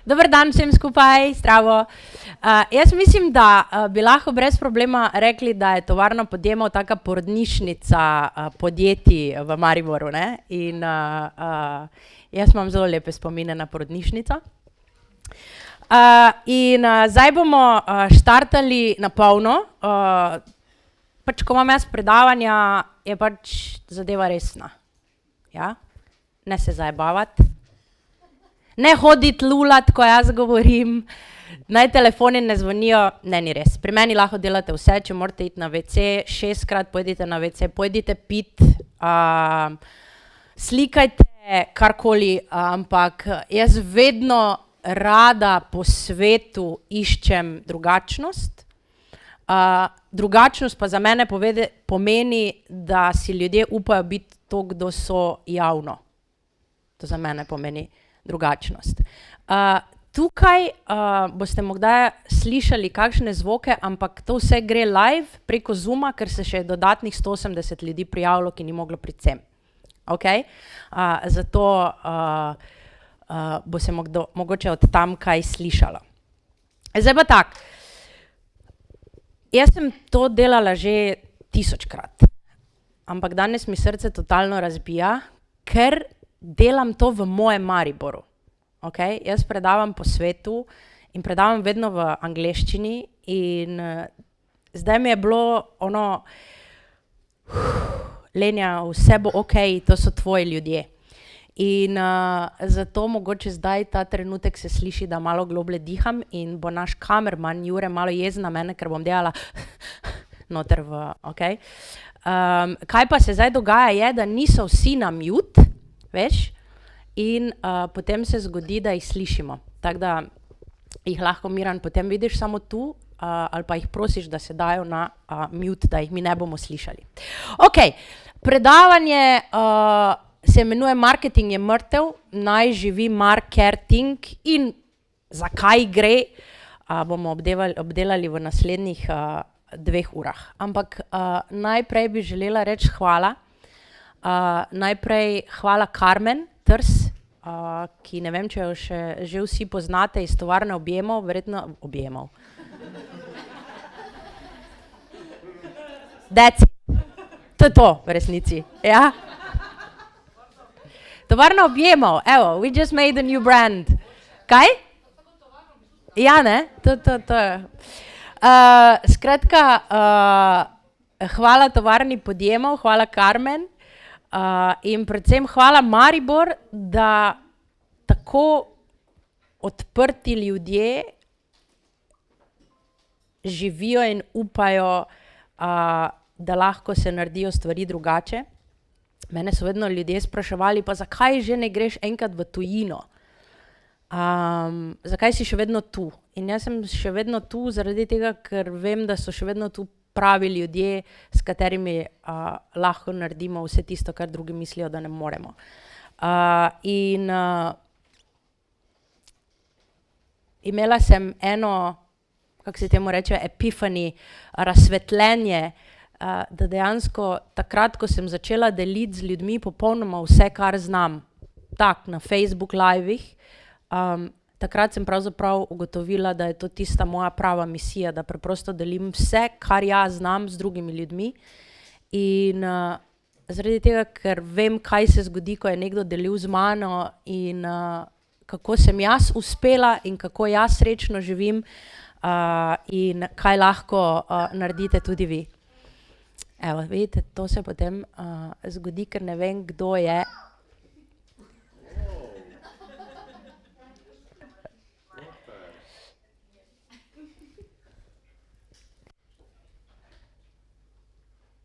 Dober dan vsem skupaj, zdravo. Jaz mislim, da bi lahko brez problema rekli, da je tovarna podjemov taka porodnišnica podjetij v Mariboru, ne? In jaz imam zelo lepe spomine na porodnišnico. Zdaj bomo štartali na polno. Pač, ko imam jaz predavanja, je pač zadeva resna. Ja? Ne se zajebavati. Ne hoditi lulat, ko jaz govorim, naj telefoni ne zvonijo, ne, ni res. Pri meni lahko delate vse, če morate iti na WC, 6-krat pojdite na WC, pojdite pit, slikajte karkoli, ampak jaz vedno rada po svetu iščem drugačnost. Drugačnost pa za mene pomeni, da si ljudje upajo biti to, kdo so javno. To za mene pomeni drugačnost. Tukaj boste morda slišali kakšne zvoke, ampak to vse gre live preko Zooma, ker se še dodatnih 180 ljudi prijavilo, ki ni moglo priti sem. Okay? Zato bo se mogoče od tam kaj slišalo. Zdaj pa tako. Jaz sem to delala že 1000-krat, ampak danes mi srce totalno razbija, ker delam to v mojem Mariboru. Okay? Jaz predavam po svetu in predavam vedno v angleščini in zdaj mi je bilo Lenja, vse bo okej, to so tvoji ljudje. In zato mogoče zdaj ta trenutek se sliši, da malo globlje diham in bo naš kamerman Jure malo jezen na mene, ker bom delala noter v, okej. Kaj pa se zdaj dogaja je, da niso vsi na mute, veš, in potem se zgodi, da jih slišimo. Tako da jih lahko Miran potem vidiš samo tu, ali pa jih prosiš, da se dajo na mute, da jih mi ne bomo slišali. Okej, predavanje se imenuje Marketing je mrtev, naj živi marketing in zakaj gre, bomo obdelali v naslednjih 2 urah. Ampak najprej bi želela reči hvala. Najprej hvala Karmen Trs, ki ne vem, če jo že vsi poznate iz tovarne objemov, verjetno objemov. That's it. To je to v resnici. Ja? Tovarna objemov, evo, we just made a new brand. Kaj? Ja, ne? To je. Skratka, hvala tovarni podjemov, hvala Karmen. In predvsem hvala Maribor, da tako odprti ljudje živijo in upajo, da lahko se naredijo stvari drugače. Mene so vedno ljudje spraševali, pa zakaj že ne greš enkrat v tujino? Zakaj si še vedno tu? In jaz sem še vedno tu zaradi tega, ker vem, da so še vedno tu pravi ljudje, s katerimi lahko naredimo vse tisto, kar drugi mislijo, da ne moremo. Imela sem eno, kako se temu reče, epiphany, razsvetljenje, da dejansko takrat, ko sem začela deliti z ljudmi popolnoma vse, kar znam, tako na Facebook livih, takrat sem pravzaprav ugotovila, da je to tista moja prava misija, da preprosto delim vse, kar jaz znam z drugimi ljudmi. In zaradi tega, ker vem, kaj se zgodi, ko je nekdo delil z mano in kako sem jaz uspela in kako jaz srečno živim in kaj lahko naredite tudi vi. Evo, vidite, to se potem zgodi, ker ne vem, kdo je.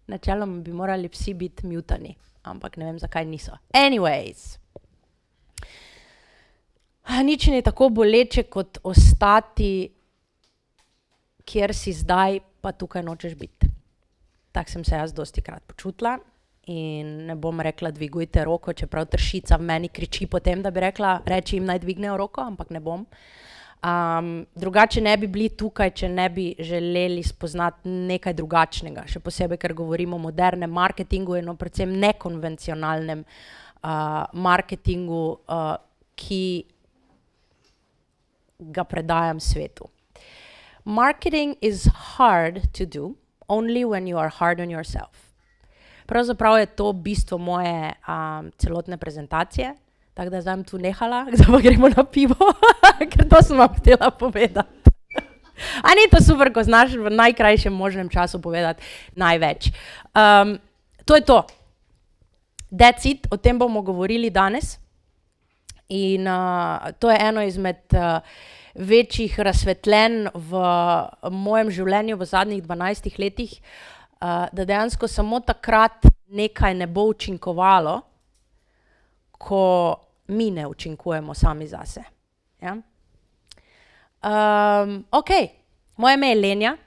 Načeloma bi morali vsi biti mutani, ampak ne vem, zakaj niso. Anyways. Nič ni tako boleče, kot ostati, kjer si zdaj, pa tukaj nočeš biti. Tako sem se jaz dostikrat počutila in ne bom rekla, dvigujte roko, čeprav tršica v meni kriči potem, da bi rekla, reči jim naj dvignejo roko, ampak ne bom. Drugače ne bi bili tukaj, če ne bi želeli spoznati nekaj drugačnega, še posebej, ker govorimo o modernem marketingu in predvsem nekonvencionalnem marketingu, ki ga predajam svetu. Marketing is hard to do only when you are hard on yourself. Pravzaprav je to bistvo moje celotne prezentacije, tako da zdaj bom tu nehala, zdaj pa gremo na pivo, ker to sem vam htela povedati. A ni to super, ko znaš v najkrajšem možnem času povedati največ. To je to. That's it, o tem bomo govorili danes. In to je eno izmed večjih razsvetljenj v mojem življenju v zadnjih 12 letih, da dejansko samo takrat nekaj ne bo učinkovalo, ko mi ne učinkujemo sami zase. Ja? Ok, moje ime je Lenja,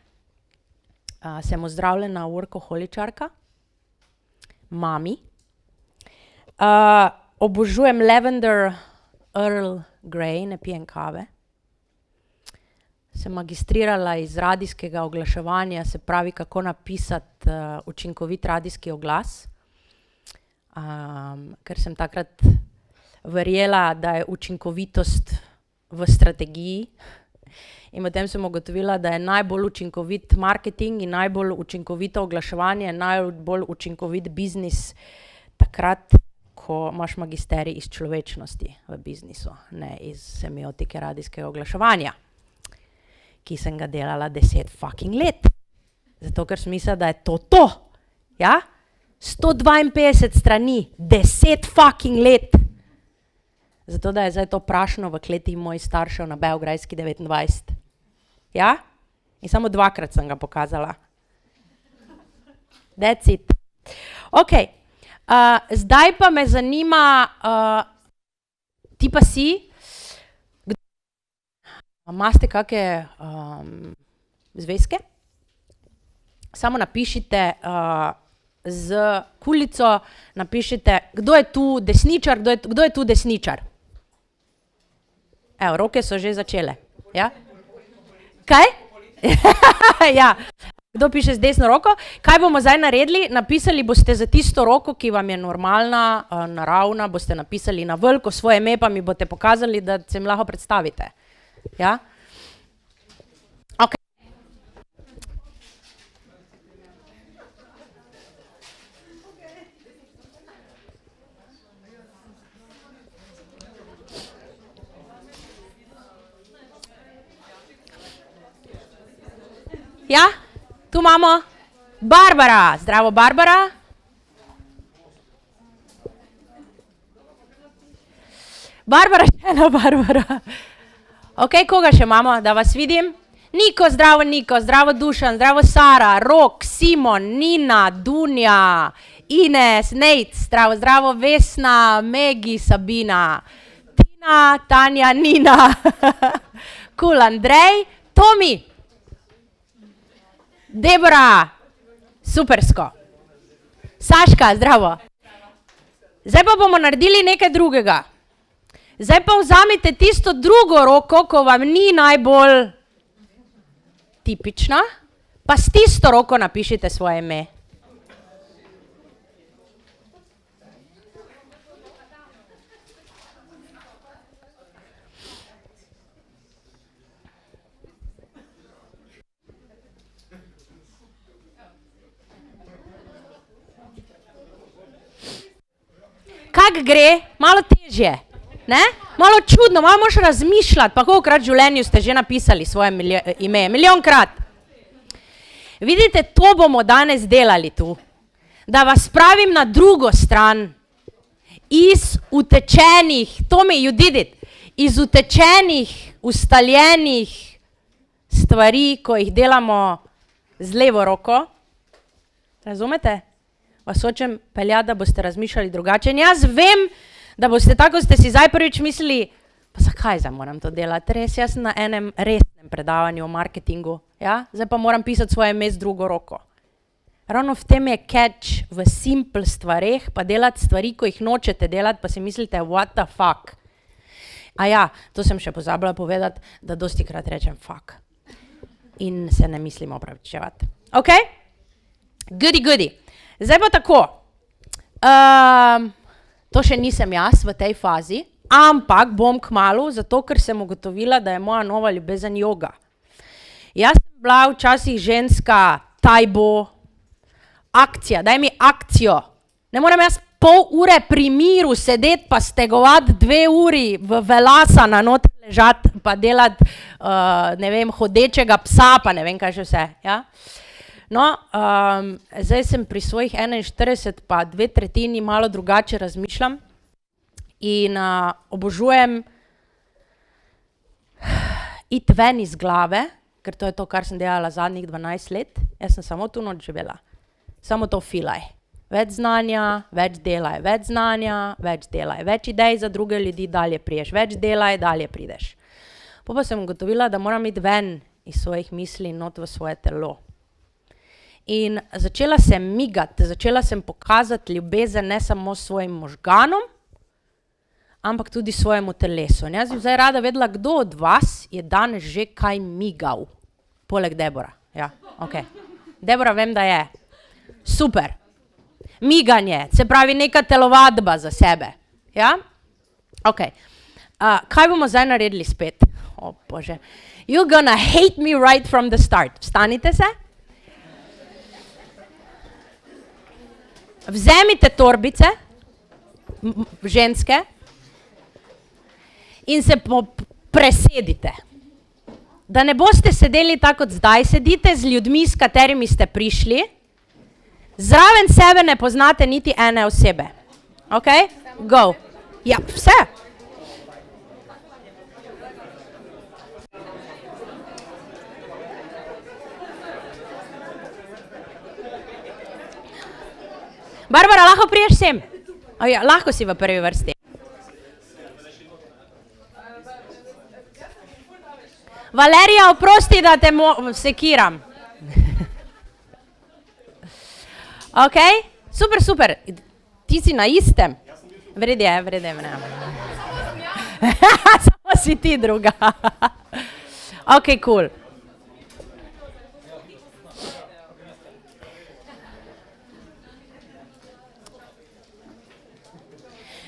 sem ozdravljena workoholičarka, mami, obožujem lavender Earl Grey, ne pijem kave. Sem magistrirala iz radijskega oglaševanja, se pravi, kako napisati učinkovit radijski oglas, ker sem takrat verjela, da je učinkovitost v strategiji. In potem sem ugotovila, da je najbolj učinkovit marketing in najbolj učinkovito oglaševanje, najbolj učinkovit biznis takrat, ko imaš magisterij iz človečnosti v biznisu, ne iz semiotike radijskega oglaševanja, ki sem ga delala 10 fucking let. Zato, ker sem mislila, da je to. Ja? 152 strani, 10 fucking let. Zato, da je zdaj to prašno v kleti mojih staršev na Beograjski 29. Ja? In samo 2-krat sem ga pokazala. That's it. Ok. Zdaj pa me zanima, ti pa si, imate kakšne zvezke? Samo napišite z kulico, napišite, kdo je tu desničar, kdo je tu desničar? Evo, roke so že začele. Ja? Kaj? Ja. Kdo piše z desno roko? Kaj bomo zdaj naredili? Napisali boste za tisto roko, ki vam je normalna, naravna, boste napisali na veliko svoje ime, pa mi boste pokazali, da se mi lahko predstavite. Ja? Ok. Ja? Tu imamo Barbara. Zdravo, Barbara. Barbara, še ena Barbara. Ok, koga še imamo, da vas vidim? Niko, zdravo Dušan, zdravo Sara, Rok, Simon, Nina, Dunja, Ines, Nejc, zdravo Vesna, Megi, Sabina, Tina, Tanja, Nina, Cool, Andrej, Tomi. Debora, supersko. Saška, zdravo. Zdaj pa bomo naredili nekaj drugega. Zdaj pa vzamite tisto drugo roko, ko vam ni najbolj tipična, pa s tisto roko napišite svoje ime. Kako gre? Malo težje, ne? Malo čudno, malo moraš razmišljati, pa kolikokrat v življenju ste že napisali svoje ime, milijonkrat. Vidite, to bomo danes delali tu, da vas spravim na drugo stran, iz utečenih, Tomi, you did it, iz utečenih, ustaljenih stvari, ko jih delamo z levo roko, razumete? Vas hočem peljati, da boste razmišljali drugače. In jaz vem, da boste tako, ste si zdaj prvič mislili, pa zakaj zdaj moram to delati? Res, jaz sem na enem resnem predavanju o marketingu, ja? Zdaj pa moram pisati svoje ime z drugo roko. Ravno v tem je catch v simple stvareh, pa delati stvari, ko jih nočete delati, pa si mislite, what the fuck. A ja, to sem še pozabila povedati, da dostikrat rečem fuck. In se ne mislim opravičevati. Ok? Goody. Zdaj pa tako, to še nisem jaz v tej fazi, ampak bom kmalu, zato ker sem ugotovila, da je moja nova ljubezen joga. Jaz sem bila včasih ženska, tajbo, akcija, daj mi akcijo. Ne morem jaz pol ure pri miru sedeti pa stegovati 2 uri v velasana noter ležati pa delati, ne vem, hodečega psa pa ne vem kaj še vse, ja. No, zdaj sem pri svojih 41 pa 2/3 malo drugače razmišljam in obožujem iti ven iz glave, ker to je to, kar sem delala zadnjih 12 let. Jaz sem samo tu noč živela. Samo to filaj. Več znanja, več delaj, več znanja, več delaj, več idej za druge ljudi, dalje priješ, več delaj, dalje prideš. Pa sem ugotovila, da moram iti ven iz svojih misli not v svoje telo. In začela sem migati, začela sem pokazati ljubezen ne samo svojim možganom, ampak tudi svojemu telesu. In jaz bi zdaj rada vedela, kdo od vas je danes že kaj migal. Poleg Debora. Ja, okej. Debora vem, da je. Super. Miganje, se pravi neka telovadba za sebe. Ja? Okej. Kaj bomo zdaj naredili spet? O Bože. You're gonna hate me right from the start. Vstanite se. Vzemite torbice, ženske, in se presedite. Da ne boste sedeli tako, kot zdaj sedite, z ljudmi, s katerimi ste prišli, zraven sebe ne poznate niti ene osebe. Ok? Go. Ja, vse. Barbara, lahko priješ sem? Ja, lahko si v prvi vrsti. Valerija, oprosti, da te sekiram. Ok, super, super. Ti si na istem? Vredi je. Samo si ti druga. Ok, cool.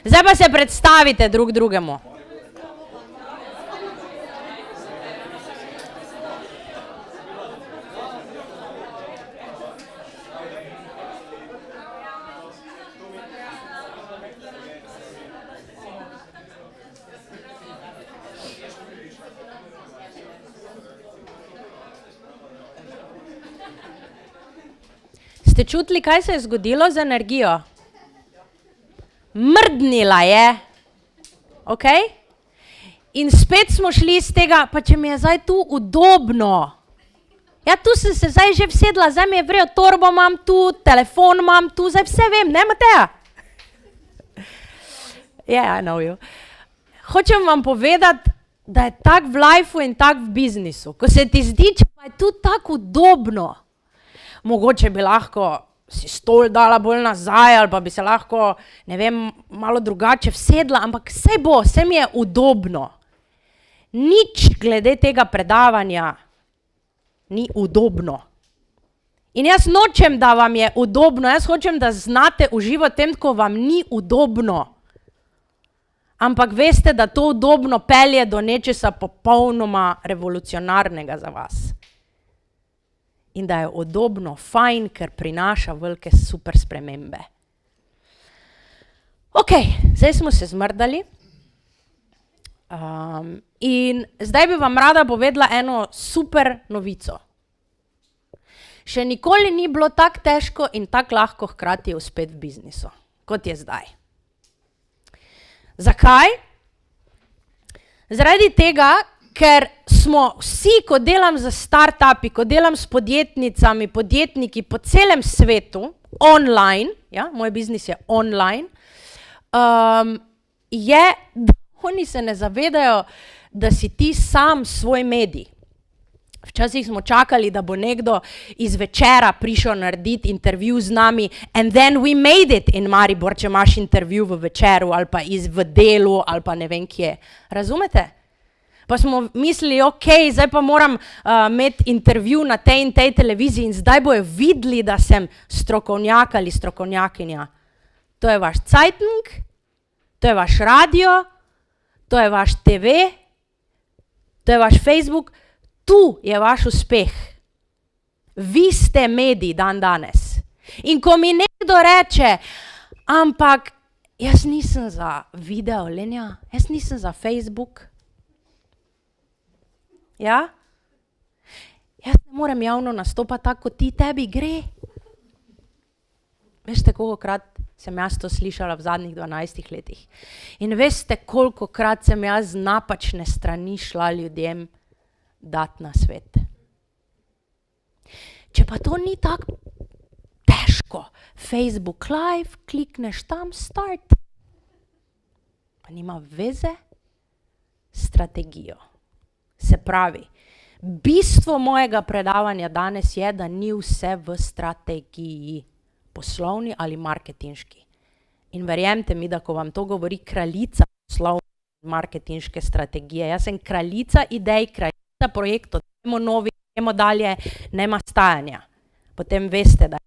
Zdaj pa se predstavite drug drugemu. Ste čutili, kaj se je zgodilo z energijo? Mrdnila je. Ok? In spet smo šli iz tega, pa če mi je zdaj tu udobno. Ja, tu sem se zdaj že vsedla, zdaj mi je vrejo, torbo imam tu, telefon imam tu, zdaj vse vem, ne, Mateja? Yeah, I know you. Hočem vam povedati, da je tak v lifeu in tak v biznisu. Ko se ti zdi, če pa je tu tako udobno, mogoče bi lahko si stol dala bolj nazaj ali pa bi se lahko, ne vem, malo drugače vsedla, ampak vse mi je udobno. Nič glede tega predavanja ni udobno. In jaz nočem, da vam je udobno, jaz hočem, da znate uživati tem, ko vam ni udobno. Ampak veste, da to udobno pelje do nečesa popolnoma revolucionarnega za vas. In da je udobno, fajn, ker prinaša velike super spremembe. Ok, zdaj smo se zmrdali. In zdaj bi vam rada povedala eno super novico. Še nikoli ni bilo tako težko in tako lahko hkrati uspeti v biznisu, kot je zdaj. Zakaj? Zaradi tega, ker smo vsi, ko delam za startupi, ko delam s podjetnicami, podjetniki po celem svetu, online, ja, moj biznis je online, da oni se ne zavedajo, da si ti sam svoj medij. Včasih smo čakali, da bo nekdo iz Večera prišel narediti intervju z nami and then we made it in Maribor, če imaš intervju v Večeru ali pa v Delu ali pa ne vem kje. Razumete? Pa smo mislili, ok, zdaj pa moram imeti intervju na tej in tej televiziji in zdaj bojo videli, da sem strokovnjak ali strokovnjakinja. To je vaš Zeitung, to je vaš radio, to je vaš TV, to je vaš Facebook, tu je vaš uspeh. Vi ste mediji dan danes. In ko mi nekdo reče, ampak jaz nisem za video, Lenja, jaz nisem za Facebook. Ja? Jaz ne morem javno nastopati tako, kot ti, tebi gre. Veste, kolikokrat sem jaz to slišala v zadnjih 12 letih. In veste, kolikokrat sem jaz z napačne strani šla ljudem dati na svet. Če pa to ni tako težko, Facebook Live, klikneš tam, start. Pa nima veze s strategijo. Se pravi, bistvo mojega predavanja danes je, da ni vse v strategiji, poslovni ali marketinški. In verjemite mi, da ko vam to govori kraljica poslovne in marketinške strategije, jaz sem kraljica idej, kraljica projektov, dajmo novi, dajmo dalje, nema stajanja. Potem veste, da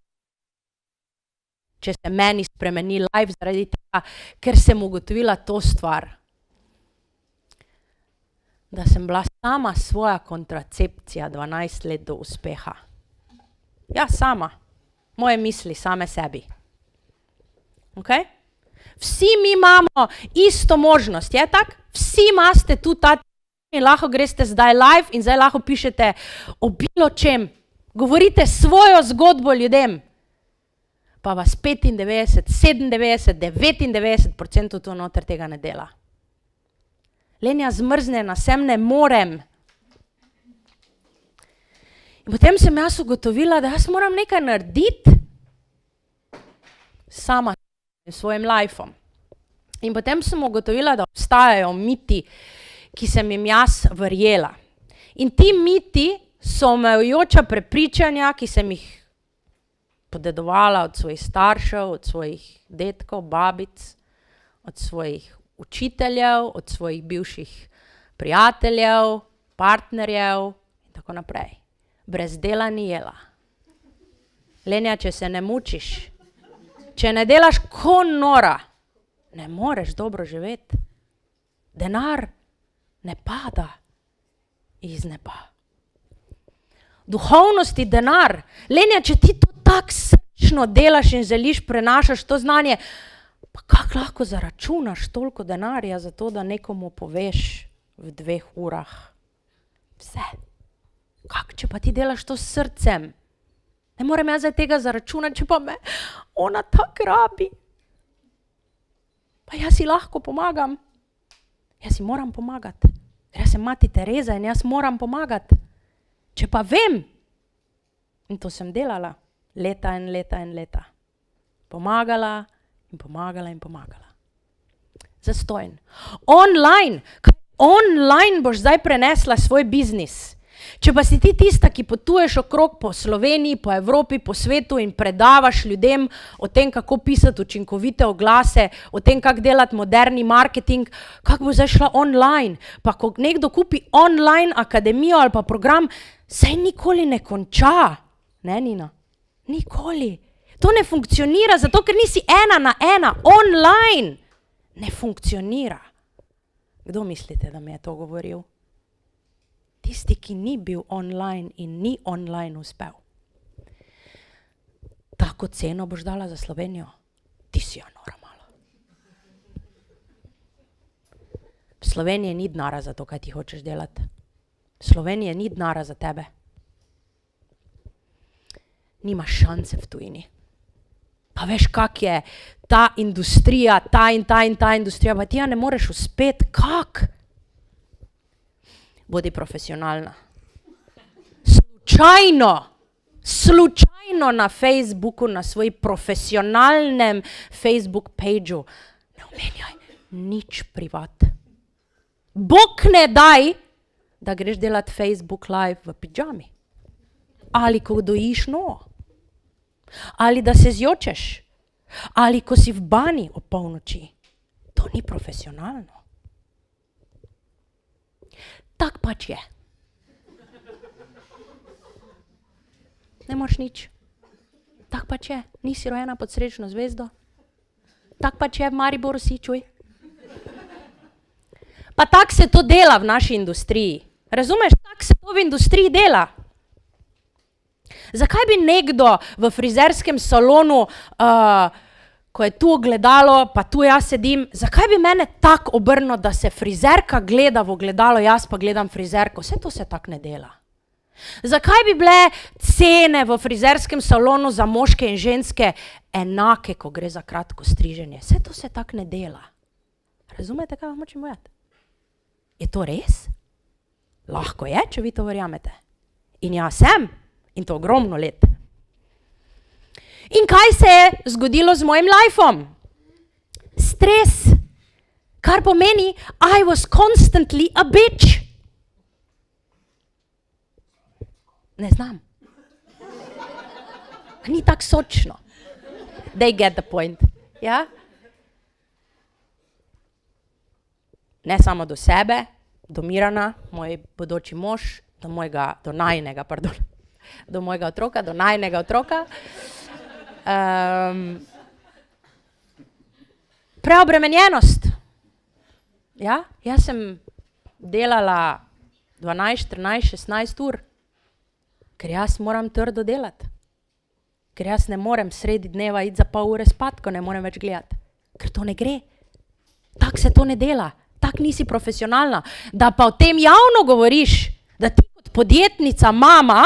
če se meni spremeni live zaradi tega, ker sem ugotovila to stvar, da sem bila sama svoja kontracepcija 12 let do uspeha. Ja, sama. Moje misli same sebi. Okay? Vsi mi imamo isto možnost, je tak? Vsi imate tu ta in lahko greste zdaj live in zdaj lahko pišete o bilo čem. Govorite svojo zgodbo ljudem. Pa vas 95, 97, 99% tu noter tega ne dela. Lenja zmrznjena, sem ne morem. In potem sem jaz ugotovila, da jaz moram nekaj narediti sama s svojim lifeom. In potem sem ugotovila, da obstajajo miti, ki sem jim jaz verjela. In ti miti so omejujoča prepričanja, ki sem jih podedovala od svojih staršev, od svojih dedkov, babic, od svojih učiteljev, od svojih bivših prijateljev, partnerjev in tako naprej. Brez dela ni jela. Lenja, če se ne mučiš, če ne delaš ko nora, ne moreš dobro živeti. Denar ne pada iz neba. Duhovnosti denar. Lenja, če ti to tako srčno delaš in želiš, prenašaš to znanje, pa kako lahko zaračunaš toliko denarja za to, da nekomu poveš v 2 urah vse? Kako, če pa ti delaš to s srcem? Ne morem jaz zdaj tega zaračunati, če pa me ona tako rabi. Pa jaz si lahko pomagam. Jaz si moram pomagati. Jaz sem mati Tereza in jaz moram pomagati. Če pa vem, in to sem delala leta in leta in leta, pomagala in pomagala in pomagala. Zastojn. Online boš zdaj prenesla svoj biznis. Če pa si ti tista, ki potuješ okrog po Sloveniji, po Evropi, po svetu in predavaš ljudem o tem, kako pisati učinkovite oglase, o tem, kako delati moderni marketing, kako bo zdaj šla online. Pa ko nekdo kupi online akademijo ali pa program, saj nikoli ne konča. Ne, Nina? Nikoli. To ne funkcionira, zato ker nisi 1 na 1, online. Ne funkcionira. Kdo mislite, da mi je to govoril? Tisti, ki ni bil online in ni online uspel. Tako ceno boš dala za Slovenijo? Ti si jo nora malo. V Sloveniji ni denara za to, kaj ti hočeš delati. V Sloveniji ni denara za tebe. Nimaš šance v tujini. Pa veš, kak je ta industrija, ta industrija, pa ti ja ne moreš uspeti. Kak? Bodi profesionalna. Slučajno na Facebooku, na svoji profesionalnem Facebook pageu ne omenjaj nič privat. Bog ne daj, da greš delati Facebook live v pidžami. Ali ko dojiš novo. Ali da se zjočeš. Ali ko si v bani ob polnoči. To ni profesionalno. Tak pač je. Ne moraš nič. Tak pač je. Nisi rojena pod srečno zvezdo. Tak pač je, v Mariboru si, čuj. Pa tako se to dela v naši industriji. Razumeš, tako se to v industriji dela. Zakaj bi nekdo v frizerskem salonu, ko je tu ogledalo, pa tu jaz sedim, zakaj bi mene tako obrnil, da se frizerka gleda v ogledalo, jaz pa gledam frizerko? Vse to se tako ne dela. Zakaj bi bile cene v frizerskem salonu za moške in ženske enake, ko gre za kratko striženje? Vse to se tako ne dela. Razumete, kaj vam hočem povedati? Je to res? Lahko je, če vi to verjamete. In jaz sem. In to ogromno let. In kaj se je zgodilo z mojim lifeom? Stres. Kar pomeni, I was constantly a bitch. Ne znam. Ni tako sočno. They get the point. Ja? Ne samo do sebe, do Mirana, moj bodoči mož, do mojega otroka, do najinega otroka. Preobremenjenost. Ja? Jaz sem delala 12, 14, 16 ur, ker jaz moram trdo delati. Ker jaz ne morem sredi dneva iti za pol ure spat, ko ne morem več gledati. Ker to ne gre. Tako se to ne dela. Tako nisi profesionalna. Da pa o tem javno govoriš, da ti kot podjetnica, mama,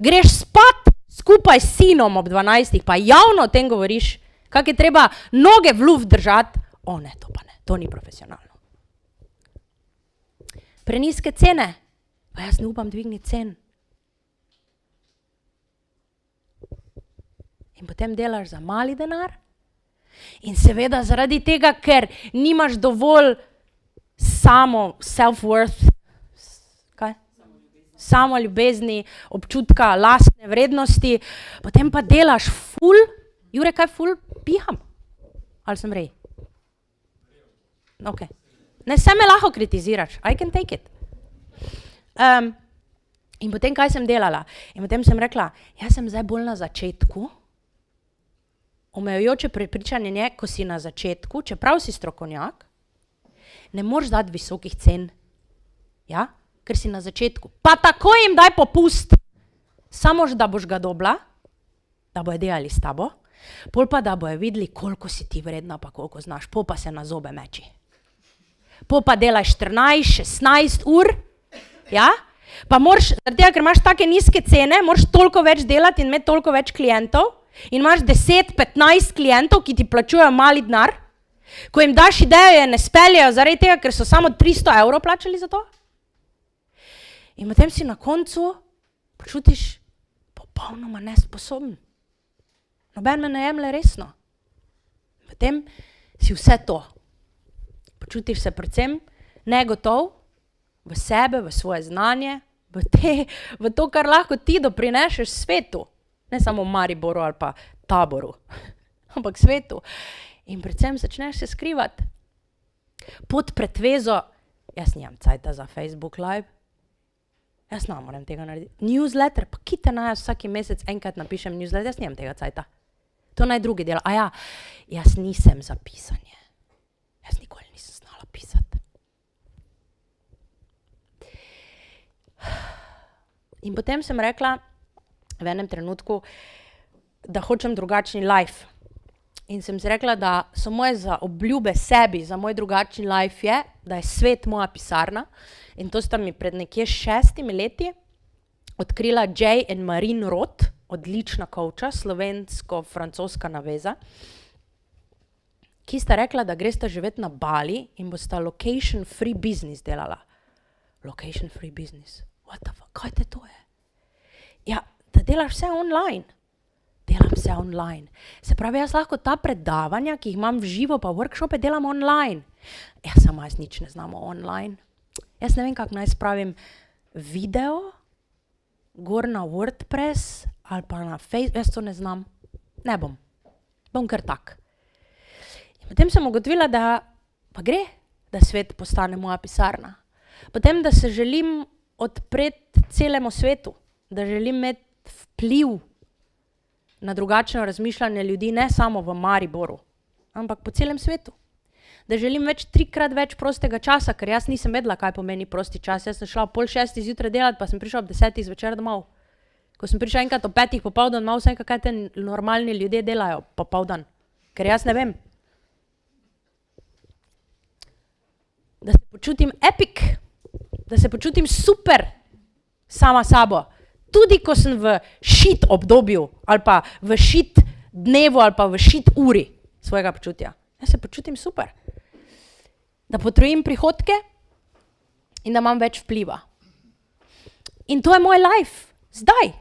greš spat skupaj s sinom ob 12, pa javno o tem govoriš, kako je treba noge v luft držati. O ne, to pa ne, to ni profesionalno. Prenizke cene, pa jaz ne upam dvigniti cen. In potem delaš za mali denar in seveda zaradi tega, ker nimaš dovolj self-worth, kaj? Samoljubezni, občutka lastne vrednosti, potem pa delaš ful, Jure, kaj ful? Piham. Ali sem rej? Ok. Ne, se me lahko kritiziraš, I can take it. In potem kaj sem delala? In potem sem rekla, jaz sem zdaj bolj na začetku. Omejujoče prepričanje je, ko si na začetku, čeprav si strokovnjak, ne moreš dati visokih cen, ja? Ker si na začetku. Pa tako jim daj popust, samo da boš ga dobila, da bojo delali s tabo, pol pa da bojo videli, koliko si ti vredna, pa koliko znaš, pol pa se na zobe meči. Pol pa delaj 14, 16 ur, ja? Pa moraš, zaradi tega, ker imaš take nizke cene, moraš toliko več delati in imeti toliko več klientov, in imaš 10, 15 klientov, ki ti plačujejo mali denar, ko jim daš idejo, je ne speljejo zaradi tega, ker so samo 300 € plačali za to. In potem si na koncu počutiš popolnoma nesposoben. Noben me ne jemlje resno. Potem si vse to. Počutiš se predvsem negotov v sebe, v svoje znanje, v to, kar lahko ti doprinešeš svetu. Ne samo v Mariboru ali pa Taboru, ampak svetu. In predvsem začneš se skrivati. Pod pretvezo, jaz nimam cajta za Facebook live, jaz ne morem tega narediti. Newsletter, pa kite naj jaz vsaki mesec enkrat napišem newsletter, jaz nimam tega cajta. To naj drugi dela. A ja, jaz nisem za pisanje. Jaz nikoli nisem znala pisati. In potem sem rekla, v enem trenutku, da hočem drugačni life. In sem si rekla, da so moje zaobljube sebi za moj drugačni life je, da je svet moja pisarna. In to sta mi pred nekje 6 leti odkrila Jay and Marine Roth, odlična coacha, slovensko-francoska naveza, ki sta rekla, da gresta živeti na Bali in bosta location free business delala. Location free business. What the fuck? Kaj te to je? Ja, da delaš vse online. Delam vse online. Se pravi, jaz lahko ta predavanja, ki jih imam v živo, pa workshope delam online. Ja, samo jaz nič ne znamo online. Jaz ne vem, kako naj spravim video gor na WordPress ali pa na Facebook, jaz to ne znam. Ne bom. Bom kar tak. In potem sem ugotovila, da pa gre, da svet postane moja pisarna. Potem, da se želim odpreti celemu svetu, da želim imeti vpliv na drugačno razmišljanje ljudi, ne samo v Mariboru, ampak po celem svetu. da želim 3x več prostega časa, ker jaz nisem vedela, kaj pomeni prosti čas. Jaz sem šla ob 5:30 zjutraj delati, pa sem prišla ob 10 zvečer domov. Ko sem prišla enkrat ob 5 popoldan, malo sem kaj te normalni ljudje delajo popoldan, ker jaz ne vem. Da se počutim epic, da se počutim super sama sabo. Tudi ko sem v shit obdobju ali pa v shit dnevu ali pa v shit uri svojega počutja. Jaz se počutim super. Da potrojim prihodke in da imam več vpliva. In to je moj life. Zdaj,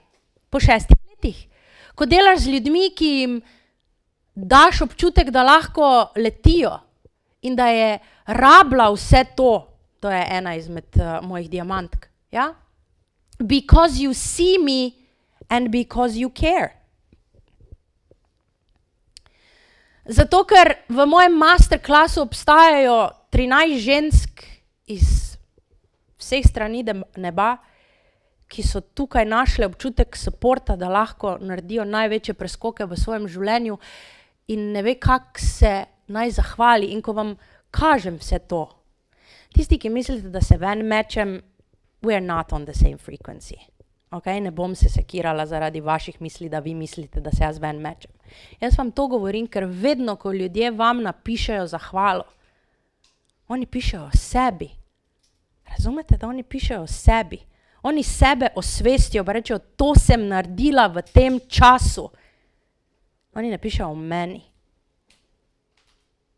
po 6 letih. Ko delaš z ljudmi, ki jim daš občutek, da lahko letijo in da je rabla vse to, to je ena izmed mojih diamantk. Ja? Because you see me and because you care. Zato, ker v mojem masterclassu obstajajo 13 žensk iz vseh strani neba, ki so tukaj našle občutek supporta, da lahko naredijo največje preskoke v svojem življenju in ne ve, kako se naj zahvali. In ko vam kažem vse to, tisti, ki mislite, da se ven mečem, we are not on the same frequency. Okay? Ne bom se sekirala zaradi vaših misli, da vi mislite, da se jaz ven mečem. Jaz vam to govorim, ker vedno, ko ljudje vam napišejo zahvalo, oni pišejo o sebi. Razumete, da oni pišejo o sebi? Oni sebe osvestijo, pa rečejo, to sem naredila v tem času. Oni ne pišejo o meni.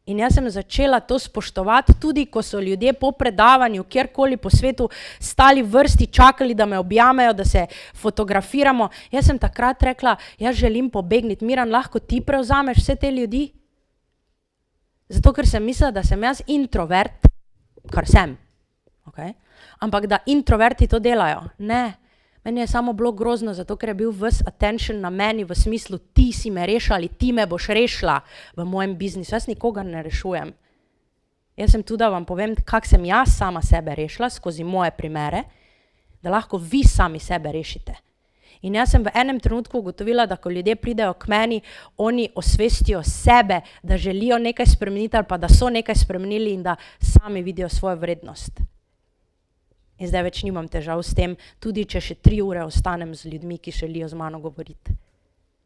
In jaz sem začela to spoštovati, tudi ko so ljudje po predavanju, kjerkoli po svetu, stali v vrsti, čakali, da me objamejo, da se fotografiramo. Jaz sem takrat rekla, jaz želim pobegniti. Miran, lahko ti prevzameš vse te ljudi? Zato, ker sem mislila, da sem jaz introvert, kar sem. Okay? Ampak da introverti to delajo. Ne. Meni je samo bilo grozno, zato ker je bil ves attention na meni v smislu, ti si me rešila ali ti me boš rešila v mojem biznisu. Jaz nikoga ne rešujem. Jaz sem tudi, da vam povem, kako sem jaz sama sebe rešila skozi moje primere, da lahko vi sami sebe rešite. In jaz sem v enem trenutku ugotovila, da ko ljudje pridejo k meni, oni osvestijo sebe, da želijo nekaj spremeniti ali pa da so nekaj spremenili in da sami vidijo svojo vrednost. In zdaj več nimam težav s tem, tudi če še 3 ure ostanem z ljudmi, ki želijo z mano govoriti.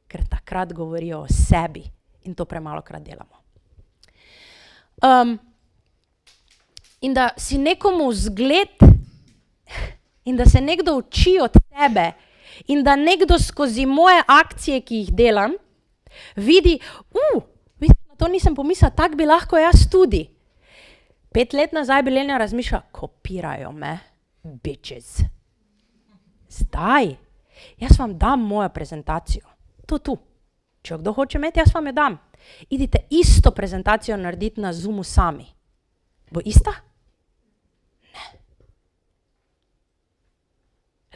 Ker takrat govorijo o sebi in to premalokrat delamo. In da si nekomu vzgled in da se nekdo uči od tebe in da nekdo skozi moje akcije, ki jih delam, vidi, na to nisem pomislila, tako bi lahko jaz tudi. 5 let nazaj bi Lenja razmišljala, kopirajo me. Bitches. Zdaj, jaz vam dam mojo prezentacijo. To tu. Če jo kdo hoče imeti, jaz vam jo dam. Idite isto prezentacijo narediti na Zoomu sami. Bo ista? Ne.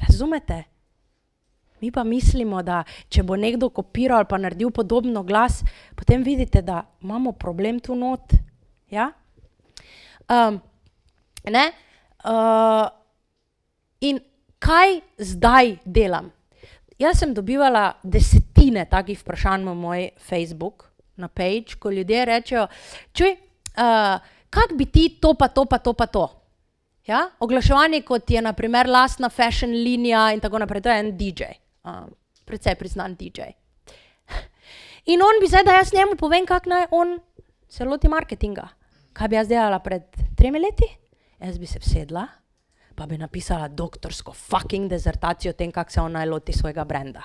Razumete? Mi pa mislimo, da če bo nekdo kopiral ali pa naredil podobno glas, potem vidite, da imamo problem tu not. Ja? Ne? In kaj zdaj delam? Jaz sem dobivala desetine takih vprašanj v moj Facebook na page, ko ljudje rečejo, čuj, kak bi ti to pa to pa to pa to? Ja? Oglaševanje, kot je na primer lastna fashion linija in tako naprej, to je en DJ, precej priznan DJ. In on bi zdaj, da jaz njemu povem, kak naj on se loti marketinga. Kaj bi jaz delala pred 3 leti? Jaz bi se vsedla, pa bi napisala doktorsko fucking dezertacijo o tem, kako se on naj loti svojega brenda.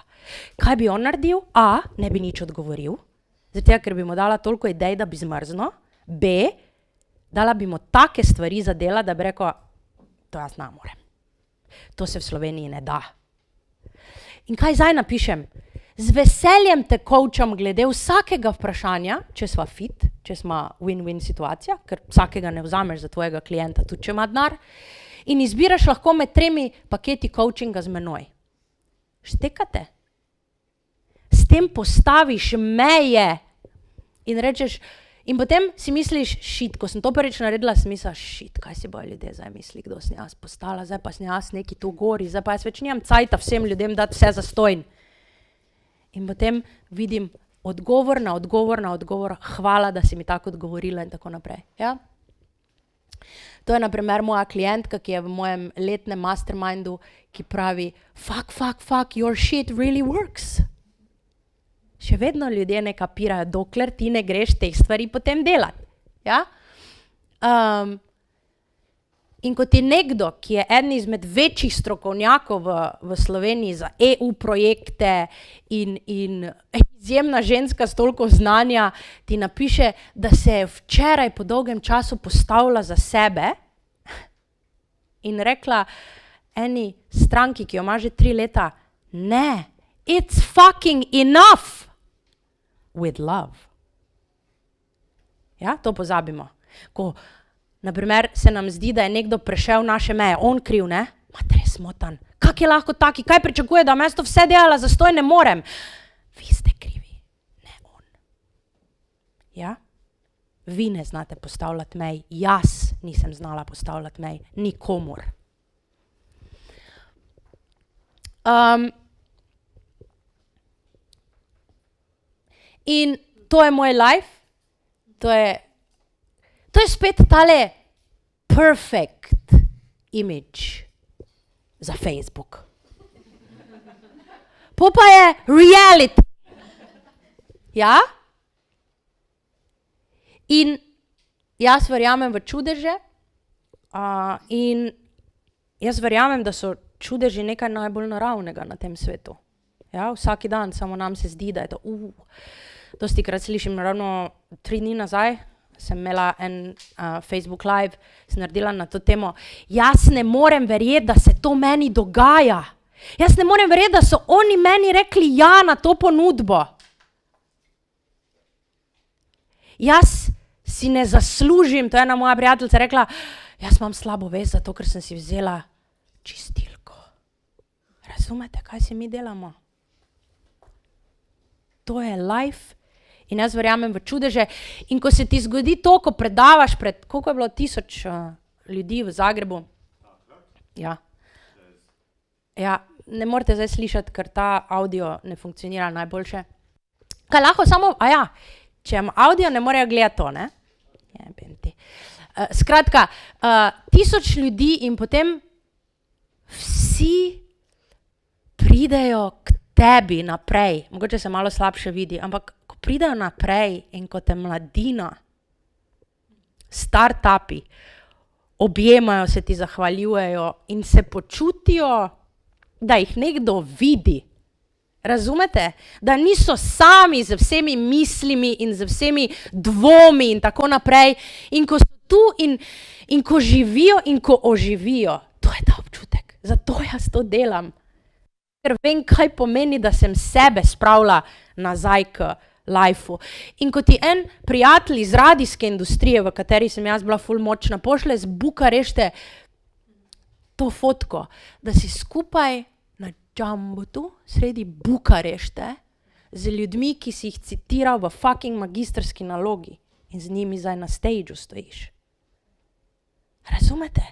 Kaj bi on naredil? A, ne bi nič odgovoril, zato ker bi mu dala toliko idej, da bi zmrzno. B, dala bi mu take stvari za dela, da bi rekel, to jaz ne morem. To se v Sloveniji ne da. In kaj zdaj napišem? Z veseljem te coacham glede vsakega vprašanja, če sva fit, če sva win-win situacija, ker vsakega ne vzameš za tvojega klienta, tudi če ima denar, in izbiraš lahko med 3 paketi coachinga z menoj. Štekate? S tem postaviš meje in rečeš, in potem si misliš, shit, ko sem to prvič naredila, si misliš, shit, kaj si bojo ljudje zdaj misli, kdo sem jaz postala, zdaj pa sem jaz neki tu gori, zdaj pa jaz več nimam cajta vsem ljudem dati vse zastojn. In potem vidim odgovor na odgovor, hvala, da si mi tako odgovorila in tako naprej. Ja? To je na primer moja klientka, ki je v mojem letnem mastermindu, ki pravi, fuck, your shit really works. Še vedno ljudje ne kapirajo, dokler ti ne greš teh stvari potem delati. Ja? In ko ti nekdo, ki je eden izmed večjih strokovnjakov v Sloveniji za EU projekte in izjemna ženska s toliko znanja, ti napiše, da se je včeraj po dolgem času postavila za sebe in rekla eni stranki, ki jo ima že 3 leta, ne, it's fucking enough with love. Ja, to pozabimo. Ko naprimer se nam zdi, da je nekdo prešel naše meje, on kriv, ne? Mater je smotan. Kak je lahko taki? Kaj pričakuje, da mesto vse delala, zastoj ne morem? Vi ste krivi, ne on. Ja? Vi ne znate postavljati mej, jaz nisem znala postavljati mej, nikomur. In to je moj life, to je spet tale perfect image za Facebook. Pa je reality. Ja? In jaz verjamem v čudeže in jaz verjamem, da so čudeži nekaj najbolj naravnega na tem svetu. Ja? Vsaki dan, samo nam se zdi, da je to dostikrat slišim, ravno 3 dni nazaj, sem imela en Facebook live, sem naredila na to temo. Jaz ne morem verjeti, da se to meni dogaja. Jaz ne morem verjeti, da so oni meni rekli ja na to ponudbo. Jaz si ne zaslužim, to je ena moja prijateljica rekla, jaz imam slabo vest zato, ker sem si vzela čistilko. Razumete, kaj si mi delamo? To je life. In jaz verjamem v čudeže. In ko se ti zgodi to, ko predavaš pred, koliko je bilo 1000 ljudi v Zagrebu? Ja. Ja, ne morete zdaj slišati, ker ta audio ne funkcionira najboljše. Kaj lahko samo, če imam audio, ne morejo gledati to, ne? Skratka, 1000 ljudi in potem vsi pridejo k tebi naprej. Mogoče se malo slabše vidi, ampak pridejo naprej in ko te mladina, startupi, objemajo se, ti zahvaljujejo in se počutijo, da jih nekdo vidi. Razumete? Da niso sami z vsemi mislimi in z vsemi dvomi in tako naprej. In ko so tu in ko živijo in ko oživijo. To je ta občutek. Zato jaz to delam. Ker vem, kaj pomeni, da sem sebe spravila nazaj k lifeu. In ko ti en prijatelj iz radijske industrije, v kateri sem jaz bila ful močna, pošle z Bukarešte to fotko, da si skupaj na džambotu sredi Bukarešte z ljudmi, ki si jih citiral v fucking magistrski nalogi in z njimi zdaj na stageu stojiš. Razumete?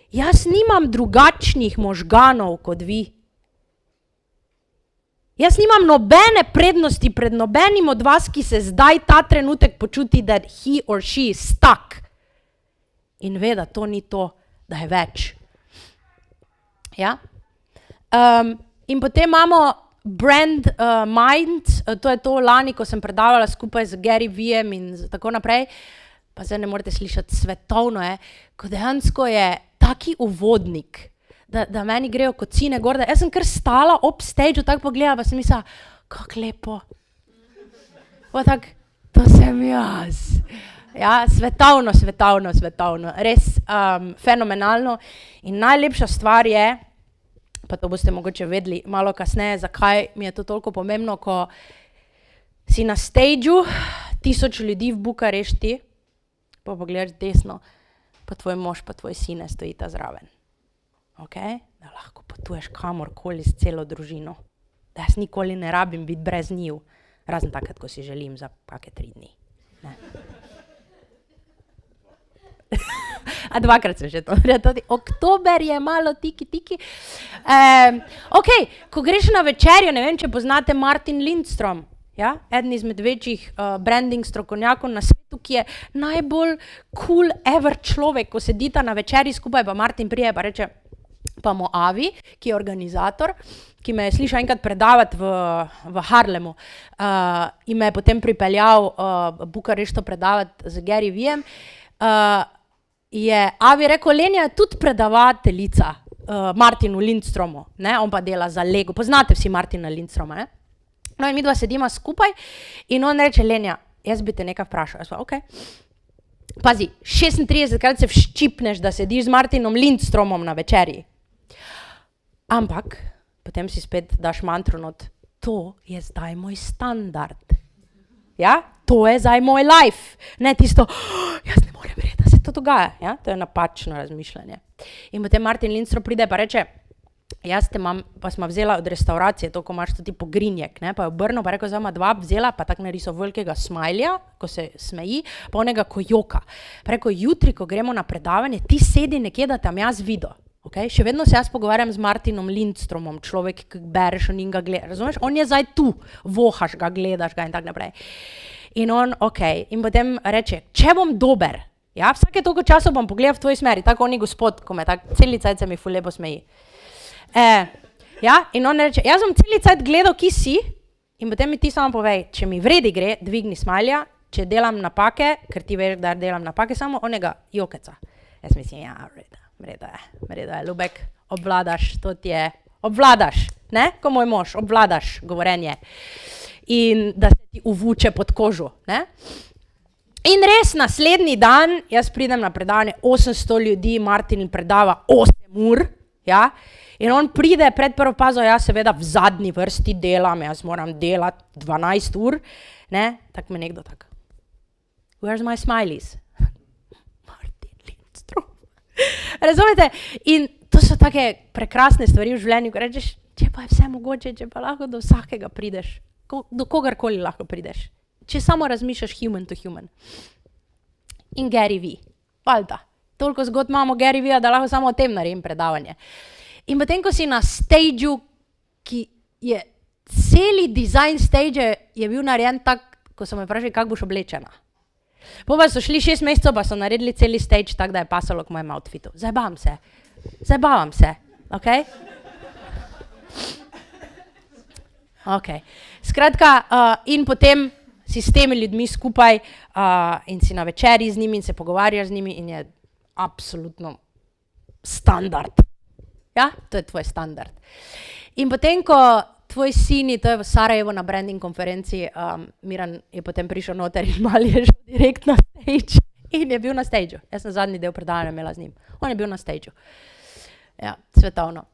Jaz nimam drugačnih možganov kot vi. Jaz nimam nobene prednosti pred nobenim od vas, ki se zdaj ta trenutek počuti, da he or she is stuck. In ve, da to ni to, da je več. Ja? In potem imamo brand mind, to je to lani, ko sem predavala skupaj z Gary Veejem in tako naprej, pa zdaj ne morete slišati, svetovno je, ko dejansko je taki uvodnik, da meni grejo kocine gor, da jaz sem kar stala ob stageu, tako pogledala, pa sem mislila, kako lepo. Pa tako, to sem jaz. Ja, svetovno, res fenomenalno. In najlepša stvar je, pa to boste mogoče vedeli malo kasneje, zakaj mi je to toliko pomembno, ko si na stageu, 1000 ljudi v Bukarešti, pa pogledaš desno, pa tvoj mož, pa tvoj sine stojita zraven. Okay? Da lahko potuješ kamorkoli s celo družino. Da jaz nikoli ne rabim biti brez njiju, razen takrat, ko si želim za kake 3 dni. Ne. A 2-krat sem že to naredila. Oktober je malo tiki. Ok, ko greš na večerjo, ne vem, če poznate Martin Lindstrom. ja, eden izmed večjih branding strokovnjakov na svetu, ki je najbolj cool ever človek, ko sedita na večerji skupaj, pa Martin prije pa reče, pa mu Avi, ki je organizator, ki me je slišal enkrat predavati v Harlemu in me je potem pripeljal Bukarešto predavati z Gary Veejem, je Avi rekel, Lenja je tudi predavateljica Martinu Lindstromu, ne, on pa dela za Lego, poznate vsi Martina Lindstroma, ne? No in midva sedima skupaj in on reče, Lenja, jaz bi te nekaj vprašal, jaz pa, okej. Pazi, 36krat se vščipneš, da sediš z Martinom Lindstromom na večerji. Ampak, potem si spet daš mantro not, to je zdaj moj standard. Ja? To je zdaj moj life. Ne tisto, jaz ne morem verjeti, da se to dogaja. Ja? To je napačno razmišljanje. In potem Martin Lindstrom pride pa reče, jaz te imam, pa smo vzela od restauracije, to, ko imaš tudi pogrinjek, ne? Pa je obrnil, pa rekel, zdaj ima dva vzela, pa tak narisal velikega smajlja, ko se smeji, pa onega, ko joka. Pa rekel, jutri, ko gremo na predavanje, ti sedi nekje, da tam jaz vidio. Okay? Še vedno se jaz pogovarjam z Martinom Lindstromom, človek, ki bereš in ga gleda. Razumeš? On je zdaj tu, vohaš ga, gledaš ga in tak naprej. In on, in potem reče, če bom dober, ja, vsake toliko časa bom pogledal v tvoji smeri, tako on je gospod, ko me tako celi cajt se mi ful lepo smeji. Ja, in on reče, jaz bom celi cajt gledal, ki si, in potem mi ti samo povej, če mi vredi gre, dvigni smajlja, če delam napake, ker ti veš, da delam napake, samo onega jokeca. Jaz mislim, ja, vredo je, Lubek, obvladaš, to ti je, obvladaš, ne, ko moj mož, obvladaš govorenje in da se ti uvuče pod kožo, ne. In res naslednji dan, jaz pridem na predavanje, 800 ljudi, Martin predava 8 ur, ja, in on pride pred prvo fazo, jaz seveda v zadnji vrsti delam, jaz moram delati 12 ur, ne, tak me nekdo tak, where's my smileys? Razumete? In to so take prekrasne stvari v življenju, ko rečeš, če pa je vse mogoče, če pa lahko do vsakega prideš, do kogarkoli lahko prideš, če samo razmišljaš human to human. In Gary Vee, valjda, toliko zgodb imamo Gary Veeja, da lahko samo o tem naredim predavanje. In potem, ko si na stageu, ki je, celi design stage je bil narejen tak, ko so me vprašali, kako boš oblečena. Pa so šli 6 mesecev, pa so naredili celi stage tak, da je pasalo k mojem outfitu. Zabavam se, okej? Okej. Skratka, in potem si s temi ljudmi skupaj in si na večerji z njimi in se pogovarjaš z njimi in je absolutno standard. Ja, to je tvoj standard. In potem, ko tvoj sini, to je v Sarajevo na branding konferenci, Miran je potem prišel noter in mali je šel direkt na stage in je bil na stageu. Jaz sem zadnji del predavanja imela z njim. On je bil na stageu. Ja, svetovno.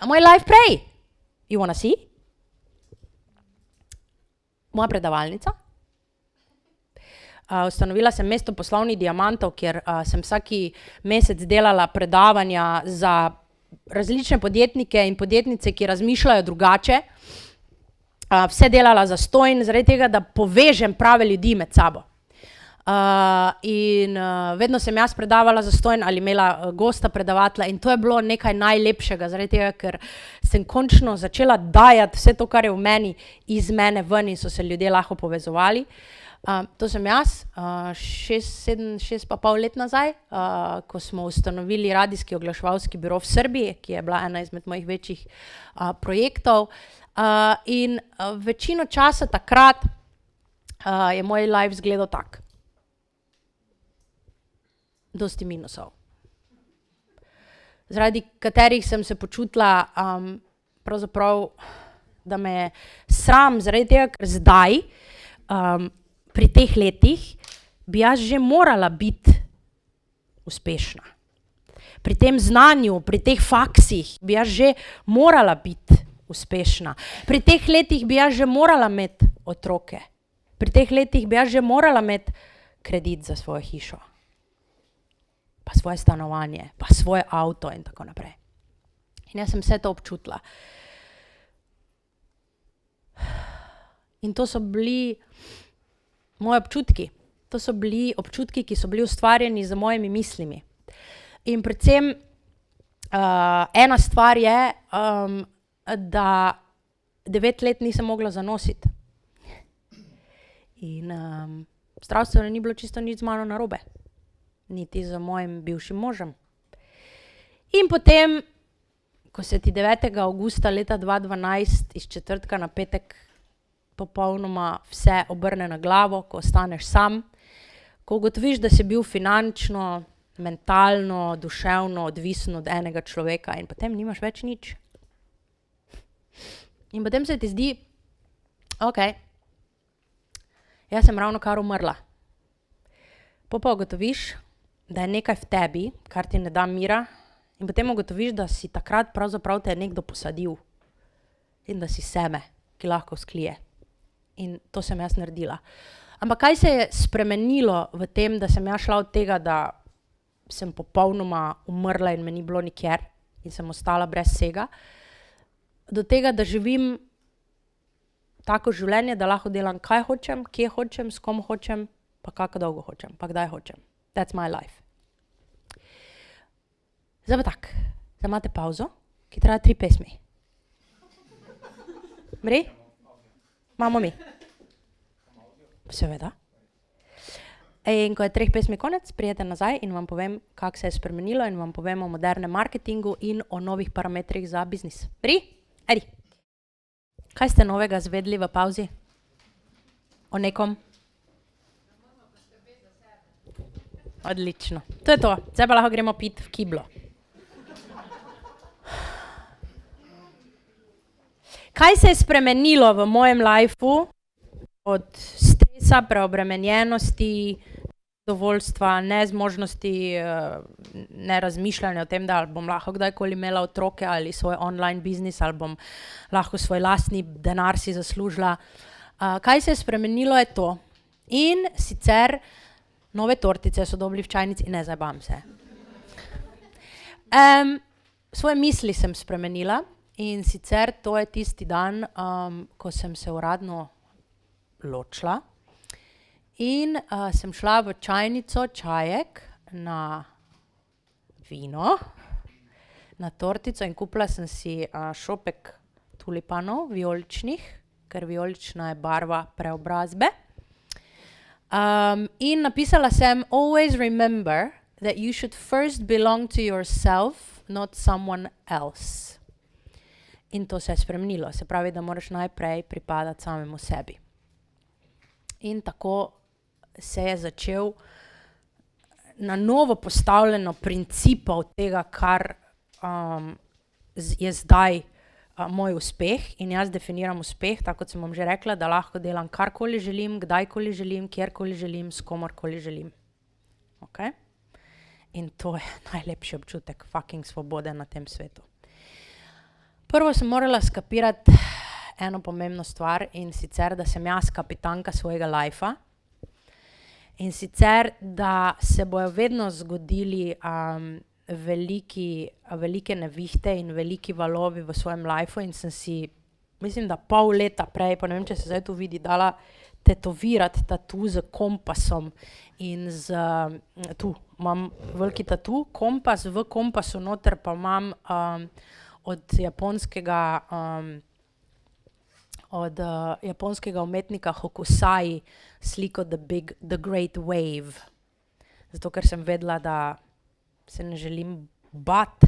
Moj live pray. You wanna see? Moja predavalnica. Ustanovila sem mesto poslovnih diamantov, kjer sem vsaki mesec delala predavanja za različne podjetnike in podjetnice, ki razmišljajo drugače. Vse delala zastonj, zaradi tega, da povežem prave ljudi med sabo. In vedno sem jaz predavala zastonj ali imela gosta predavatelja in to je bilo nekaj najlepšega, zaradi tega, ker sem končno začela dajati vse to, kar je v meni, iz mene ven in so se ljudje lahko povezovali. To sem jaz, 6 pa pol let nazaj, ko smo ustanovili radijski oglaševalski biro v Srbiji, ki je bila ena izmed mojih večjih projektov. In večino časa takrat je moj life izgledal tak. Dosti minusov. Zaradi katerih sem se počutila pravzaprav, da me je sram, zaradi tega, ker zdaj, pri teh letih, bi jaz že morala biti uspešna. Pri tem znanju, pri teh faksih, bi jaz že morala biti uspešna. Pri teh letih bi jaz že morala imeti otroke. Pri teh letih bi jaz že morala imeti kredit za svojo hišo. Pa svoje stanovanje, pa svoj avto in tako naprej. In jaz sem vse to občutila. In to so bili moji občutki. To so bili občutki, ki so bili ustvarjeni z mojimi mislimi. In predvsem ena stvar je, da 9 let nisem mogla zanositi. In zdravstveno ni bilo čisto nič z mano narobe. Niti z mojim bivšim možem. In potem, ko se ti 9. avgusta leta 2012 iz četrtka na petek popolnoma vse obrne na glavo, ko ostaneš sam, ko ugotoviš, da si bil finančno, mentalno, duševno odvisen od enega človeka in potem nimaš več nič. In potem se ti zdi, okej, jaz sem ravno kar umrla. Pa ugotoviš, da je nekaj v tebi, kar ti ne da mira, in potem ugotoviš, da si takrat pravzaprav te je nekdo posadil in da si seme, ki lahko vzklije. In to sem jaz naredila. Ampak kaj se je spremenilo v tem, da sem jaz šla od tega, da sem popolnoma umrla in me ni bilo nikjer in sem ostala brez vsega, do tega, da živim tako življenje, da lahko delam, kaj hočem, kje hočem, s kom hočem, pa kako dolgo hočem, pa kdaj hočem. That's my life. Zdaj pa tak, zdaj imate pauzo, ki traja 3 pesmi. Mri? Imamo mi? Seveda. In ko je 3 pesmi konec, pridete nazaj in vam povem, kako se je spremenilo in vam povem o modernem marketingu in o novih parametrih za biznis. Mri? Ajdi. Kaj ste novega zvedli v pauzi? O nekom? Odlično. To je to. Zdaj pa lahko gremo pit v kiblo. Kaj se je spremenilo v mojem lifeu od stresa, preobremenjenosti, dovoljstva, nezmožnosti, nerazmišljanja o tem, da bom lahko kdajkoli imela otroke ali svoj online biznis ali bom lahko svoj lastni denar si zaslužila. Kaj se je spremenilo je to. In sicer nove tortice so dobili v čajnici, ne zabam se. Svoje misli sem spremenila in sicer to je tisti dan, ko sem se uradno ločila in sem šla v čajnico Čajek na vino, na tortico in kupila sem si šopek tulipanov vijoličnih, ker vijolična je barva preobrazbe. In napisala sem, always remember that you should first belong to yourself, not someone else. In to se je spremenilo, se pravi, da moraš najprej pripadati samemu sebi. In tako se je začel na novo postavljeno principov tega, kar je zdaj moj uspeh in jaz definiram uspeh, tako kot sem vam že rekla, da lahko delam karkoli želim, kdajkoli želim, kjerkoli želim, s komorkoli želim. Okay? In to je najlepši občutek fucking svobode na tem svetu. Prvo sem morala skapirati eno pomembno stvar in sicer, da sem jaz kapitanka svojega lajfa in sicer, da se bojo vedno zgodili velike nevihte in veliki valovi v svojem lajfu in sem si, mislim, da pol leta prej, pa ne vem, če se zdaj to vidi, dala tetovirati tatu z kompasom in tu imam veliki tatu, kompas, v kompasu noter pa imam od japonskega umetnika Hokusai sliko The Great Wave. Zato, ker sem vedela, da se ne želim bati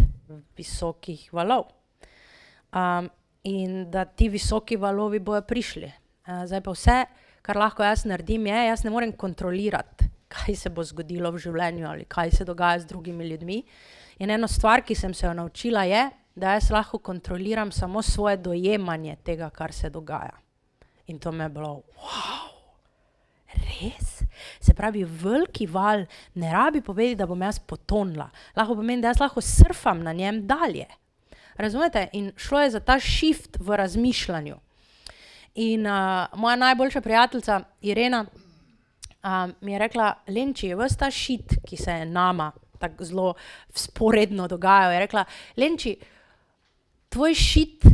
visokih valov. In da ti visoki valovi bojo prišli. Zdaj pa vse, kar lahko jaz naredim, je, jaz ne morem kontrolirati, kaj se bo zgodilo v življenju ali kaj se dogaja z drugimi ljudmi. In eno stvar, ki sem se jo naučila, je, da jaz lahko kontroliram samo svoje dojemanje tega, kar se dogaja. In to me je bilo, wow, res? Se pravi, veliki val ne rabi povedati, da bom jaz potonila. Lahko pomeni, da jaz lahko surfam na njem dalje. Razumete? In šlo je za ta shift v razmišljanju. In moja najboljša prijateljica Irena mi je rekla, Lenči, ves ta shit, ki se je nama tako zelo vzporedno dogajal, je rekla, Lenči, tvoj shit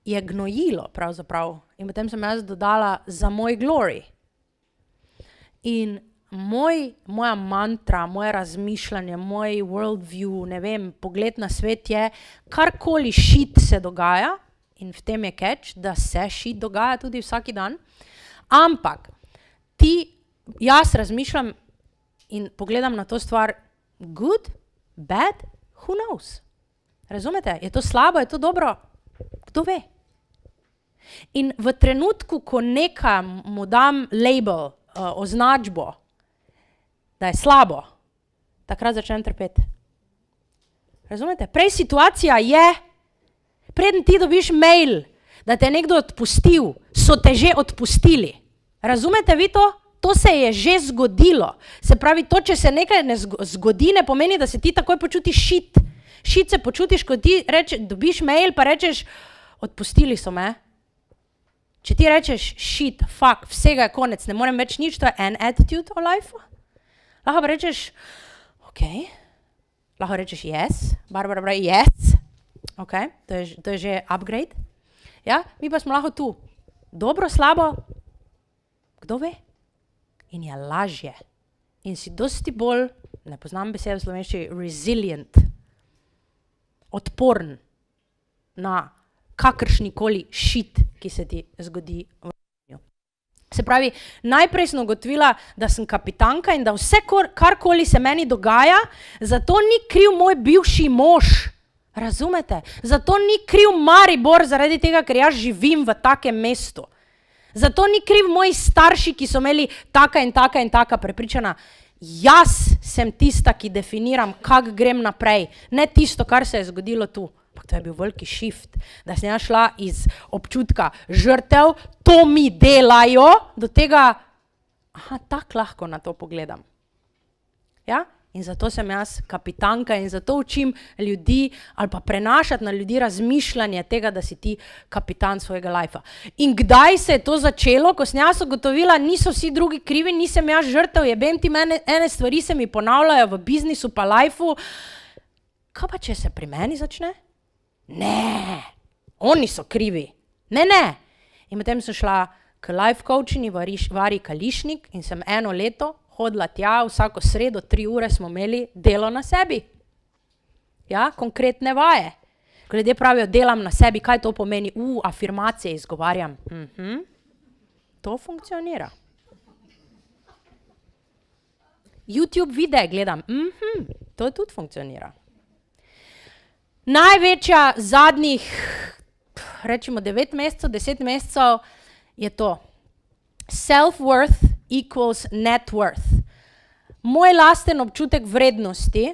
je gnojilo pravzaprav. In potem sem jaz dodala za moj glory. In moja mantra, moje razmišljanje, moj world view, ne vem, pogled na svet je, karkoli shit se dogaja, in v tem je catch, da se shit dogaja tudi vsaki dan, ampak jaz razmišljam in pogledam na to stvar, good, bad, who knows? Razumete? Je to slabo, je to dobro? Kdo ve? In v trenutku, ko mu dam label, označbo, da je slabo, takrat začnem trpeti. Razumete? Prej situacija je, preden ti dobiš mail, da te je nekdo odpustil, so te že odpustili. Razumete vi to? To se je že zgodilo. Se pravi, to, če se nekaj ne zgodi, ne pomeni, da se ti takoj počutiš shit. Shit se počutiš, ko ti dobiš mail, pa rečeš, odpustili so me. Če ti rečeš shit, fuck, vsega je konec, ne morem več nič, to je an attitude o life. Lahko pa rečeš, ok, lahko rečeš yes, Barbara, yes, ok, to je že upgrade. Ja, mi pa smo lahko tu. Dobro, slabo, kdo ve? In je lažje. In si dosti bolj, ne poznam besede v slovenščini, resilient, odporen na kakršnikoli shit, ki se ti zgodi v življenju. Se pravi, najprej sem ugotovila, da sem kapitanka in da vse, karkoli se meni dogaja, zato ni kriv moj bivši mož. Razumete? Zato ni kriv Maribor zaradi tega, ker jaz živim v takem mestu. Zato ni kriv moji starši, ki so imeli taka in taka prepričana. Jaz sem tista, ki definiram, kak grem naprej. Ne tisto, kar se je zgodilo tu. To je bil veliki shift, da sem jaz šla iz občutka žrtev, to mi delajo, do tega, tako lahko na to pogledam. Ja? In zato sem jaz kapitanka in zato učim ljudi ali pa prenašati na ljudi razmišljanje tega, da si ti kapitan svojega lajfa. In kdaj se je to začelo, ko sem jaz ugotovila, niso vsi drugi krivi, nisem jaz žrtev, jebem ti ene stvari se mi ponavljajo v biznisu pa lajfu. Kaj pa če se pri meni začne? Ne, oni so krivi. Ne. In potem sem šla k life coachini Vari Kališnik in sem 1 leto hodila tja, vsako sredo 3 ure smo imeli delo na sebi. Ja, konkretne vaje. Ko ljudje pravijo, delam na sebi, kaj to pomeni? Afirmacije izgovarjam. To funkcionira. YouTube videe gledam. To tudi funkcionira. Največja zadnjih, rečemo 9 mesecev, 10 mesecev je to. Self-worth equals net worth. Moj lasten občutek vrednosti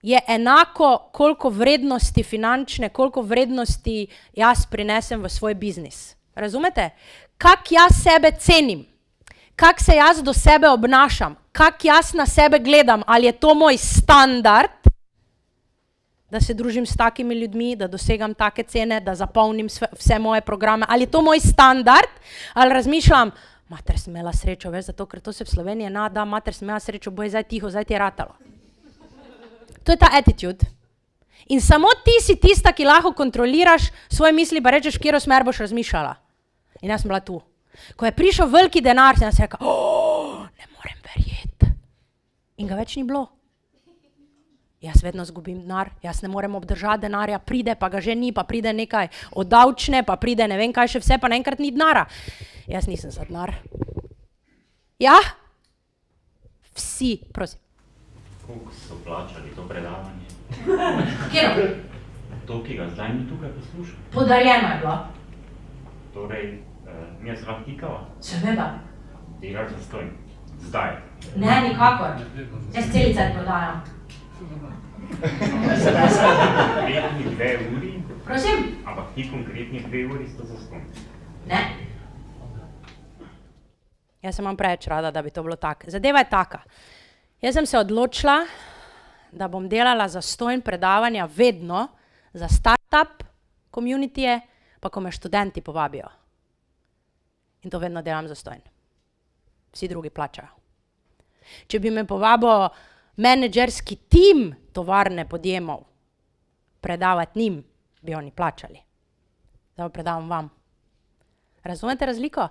je enako, koliko vrednosti finančne, koliko vrednosti jaz prinesem v svoj biznis. Razumete? Kak jaz sebe cenim, kak se jaz do sebe obnašam, kak jaz na sebe gledam, ali je to moj standard, da se družim s takimi ljudmi, da dosegam take cene, da zapolnim vse moje programe, ali je to moj standard, ali razmišljam, mater sem imela srečo, veš, zato, ker to se v Sloveniji da, mater sem imela srečo, boj zdaj tiho, zdaj ti je ratalo. To je ta attitude. In samo ti si tista, ki lahko kontroliraš svoje misli, pa rečeš, v katero smer boš razmišljala. In jaz sem bila tu. Ko je prišel veliki denar, sem jaz rekla, ne morem verjeti. In ga več ni bilo. Jaz vedno zgubim denar, jaz ne morem obdržati denarja, pride, pa ga že ni, pa pride nekaj oddavčne, pa pride ne vem kaj še vse, pa naenkrat ni denara. Jaz nisem za denar. Ja? Vsi, prosim. Koliko so plačali to predavanje? Kjero? To, ki ga zdaj mi tukaj poslušam. Podarjeno je bilo. Torej, mi je zrah tikava? Seveda. Delaš zastojn. Zdaj. Ne, nikakor. Jaz celice prodajam. Konkretni 2 uri? Prosim? Ampak ti konkretni 2 uri sta zastojn. Ne. Jaz sem imam preveč rada, da bi to bilo tako. Zadeva je taka. Jaz sem se odločila, da bom delala zastonj predavanja vedno za startup communityje, pa ko me študenti povabijo. In to vedno delam zastonj. Vsi drugi plačajo. Če bi me povabil menedžerski tim tovarne podjemov predavati njim, bi oni plačali. Zdaj predavam vam. Razumete razliko?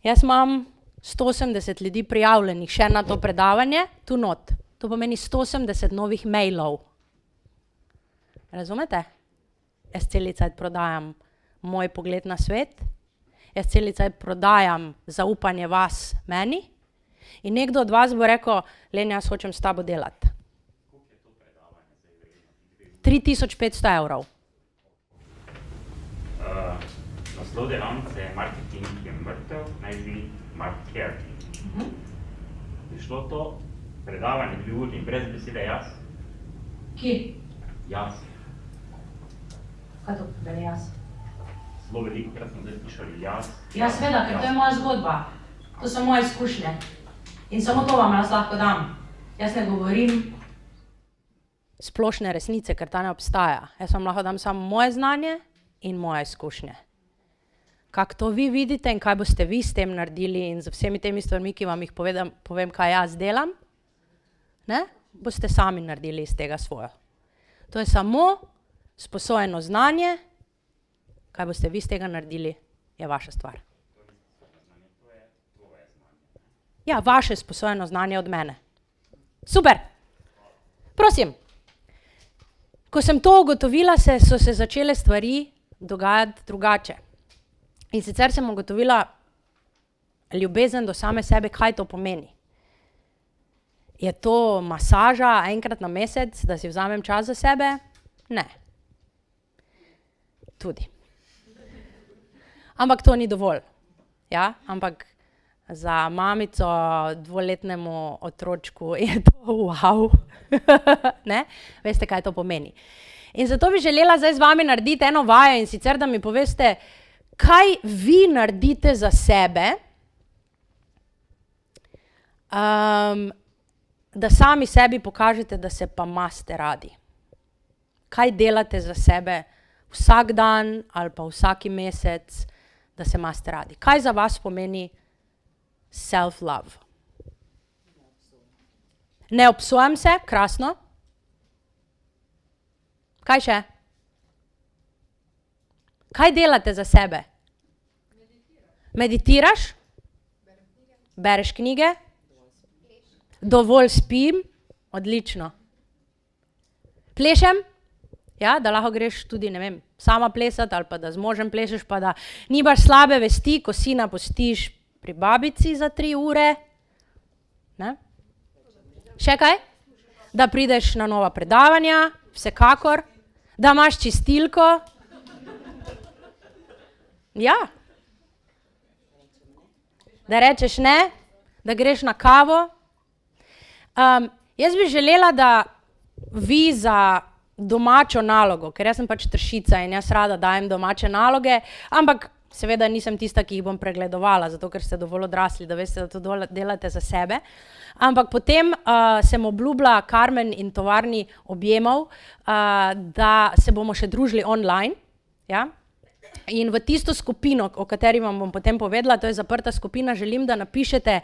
Jaz imam 180 ljudi prijavljenih še na to predavanje, tu not. To pomeni 180 novih mailov. Razumete? Jaz celi cajt prodajam moj pogled na svet. jaz celice prodajam zaupanje vas meni in nekdo od vas bo rekel, Lenja, jaz hočem s tabo delati. 3500 €. Naslov delavnice je Marketing je mrtev, naj bi Mark Care. Je šlo to predavanje 2 uri brez besede jaz? Kje? Jaz. Kaj to pomeni jaz? Zelo veliko krat smo zdaj slišali jaz. Ja, seveda, ker to je moja zgodba. To so moje izkušnje. In samo to vam jaz lahko dam. Jaz ne govorim splošne resnice, ker ta ne obstaja. Jaz vam lahko dam samo moje znanje in moje izkušnje. Kako to vi vidite in kaj boste vi s tem naredili in z vsemi temi stvarmi, ki vam jih povem, kaj jaz delam, ne, boste sami naredili iz tega svojo. To je samo sposojeno znanje, kaj boste vi z tega naredili, je vaša stvar. Ja, vaše sposojeno znanje od mene. Super! Prosim! Ko sem to ugotovila, so se začele stvari dogajati drugače. In sicer sem ugotovila ljubezen do same sebe, kaj to pomeni. Je to masaža enkrat na mesec, da si vzamem čas za sebe? Ne. Tudi. Ampak to ni dovolj. Ja? Ampak za mamico 2-letnemu otročku je to wow. Ne? Veste, kaj to pomeni. In zato bi želela zdaj z vami narediti eno vajo in sicer, da mi poveste, kaj vi naredite za sebe, da sami sebi pokažete, da se pa imate radi. Kaj delate za sebe vsak dan ali pa vsaki mesec, da se imate radi. Kaj za vas pomeni self-love? Ne obsojam se, krasno. Kaj še? Kaj delate za sebe? Meditiraš? Bereš knjige? Dovolj spim? Odlično. Plešem? Ja, da lahko greš tudi, ne vem, sama plesati ali pa da z možem plešeš, pa da nimaš slabe vesti, ko sina pustiš pri babici za 3 ure. Ne? Še kaj? Da prideš na nova predavanja, vsekakor. Da imaš čistilko. Ja. Da rečeš ne, da greš na kavo. Jaz bi želela, da vi za domačo nalogo, ker jaz sem pač tršica in jaz rada dajem domače naloge, ampak seveda nisem tista, ki jih bom pregledovala, zato ker ste dovolj odrasli, da veste, da to delate za sebe. Ampak potem sem obljubila Karmen in tovarni objemov, da se bomo še družili online. Ja? In v tisto skupino, o kateri vam bom potem povedala, to je zaprta skupina, želim, da napišete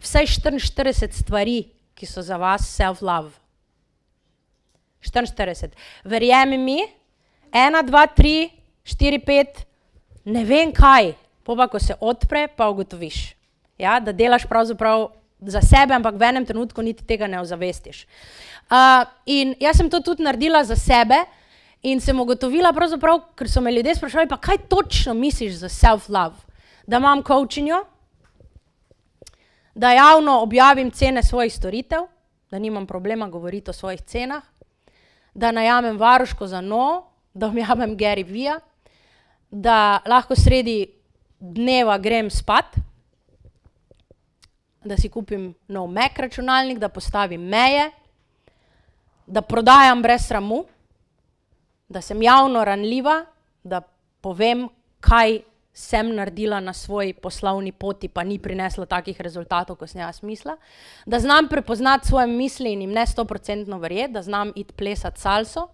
vsaj 44 stvari, ki so za vas self-love. 44. Verjemi mi, 1, 2, 3, 4, 5, ne vem kaj, pa ko se odpre, pa ugotoviš. Ja, da delaš pravzaprav za sebe, ampak v enem trenutku niti tega ne ozavestiš. In jaz sem to tudi naredila za sebe in sem ugotovila pravzaprav, ker so me ljudje spraševali, pa kaj točno misliš za self-love? Da imam coachinjo, da javno objavim cene svojih storitev, da nimam problema govoriti o svojih cenah, da najamem varuško za no, da objavim Gary Vee, da lahko sredi dneva grem spat, da si kupim nov Mac računalnik, da postavim meje, da prodajam brez sramu, da sem javno ranljiva, da povem, kaj sem naredila na svoji poslovni poti, pa ni prineslo takih rezultatov, kot sem jaz mislila, da znam prepoznati svoje misli in jim ne 100% verjeti, da znam iti plesati salso,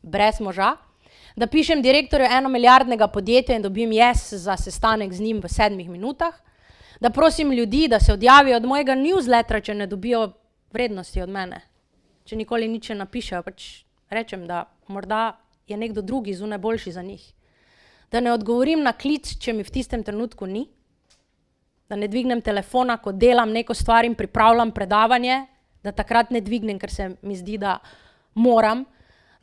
brez moža, da pišem direktorju 1-milijardnega podjetja in dobim yes za sestanek z njim v 7 minutah, da prosim ljudi, da se odjavijo od mojega newslettera, če ne dobijo vrednosti od mene. Če nikoli nič ne napišejo, pač rečem, da morda je nekdo drugi zunaj boljši za njih. Da ne odgovorim na klic, če mi v tistem trenutku ni, da ne dvignem telefona, ko delam neko stvar in pripravljam predavanje, da takrat ne dvignem, ker se mi zdi, da moram,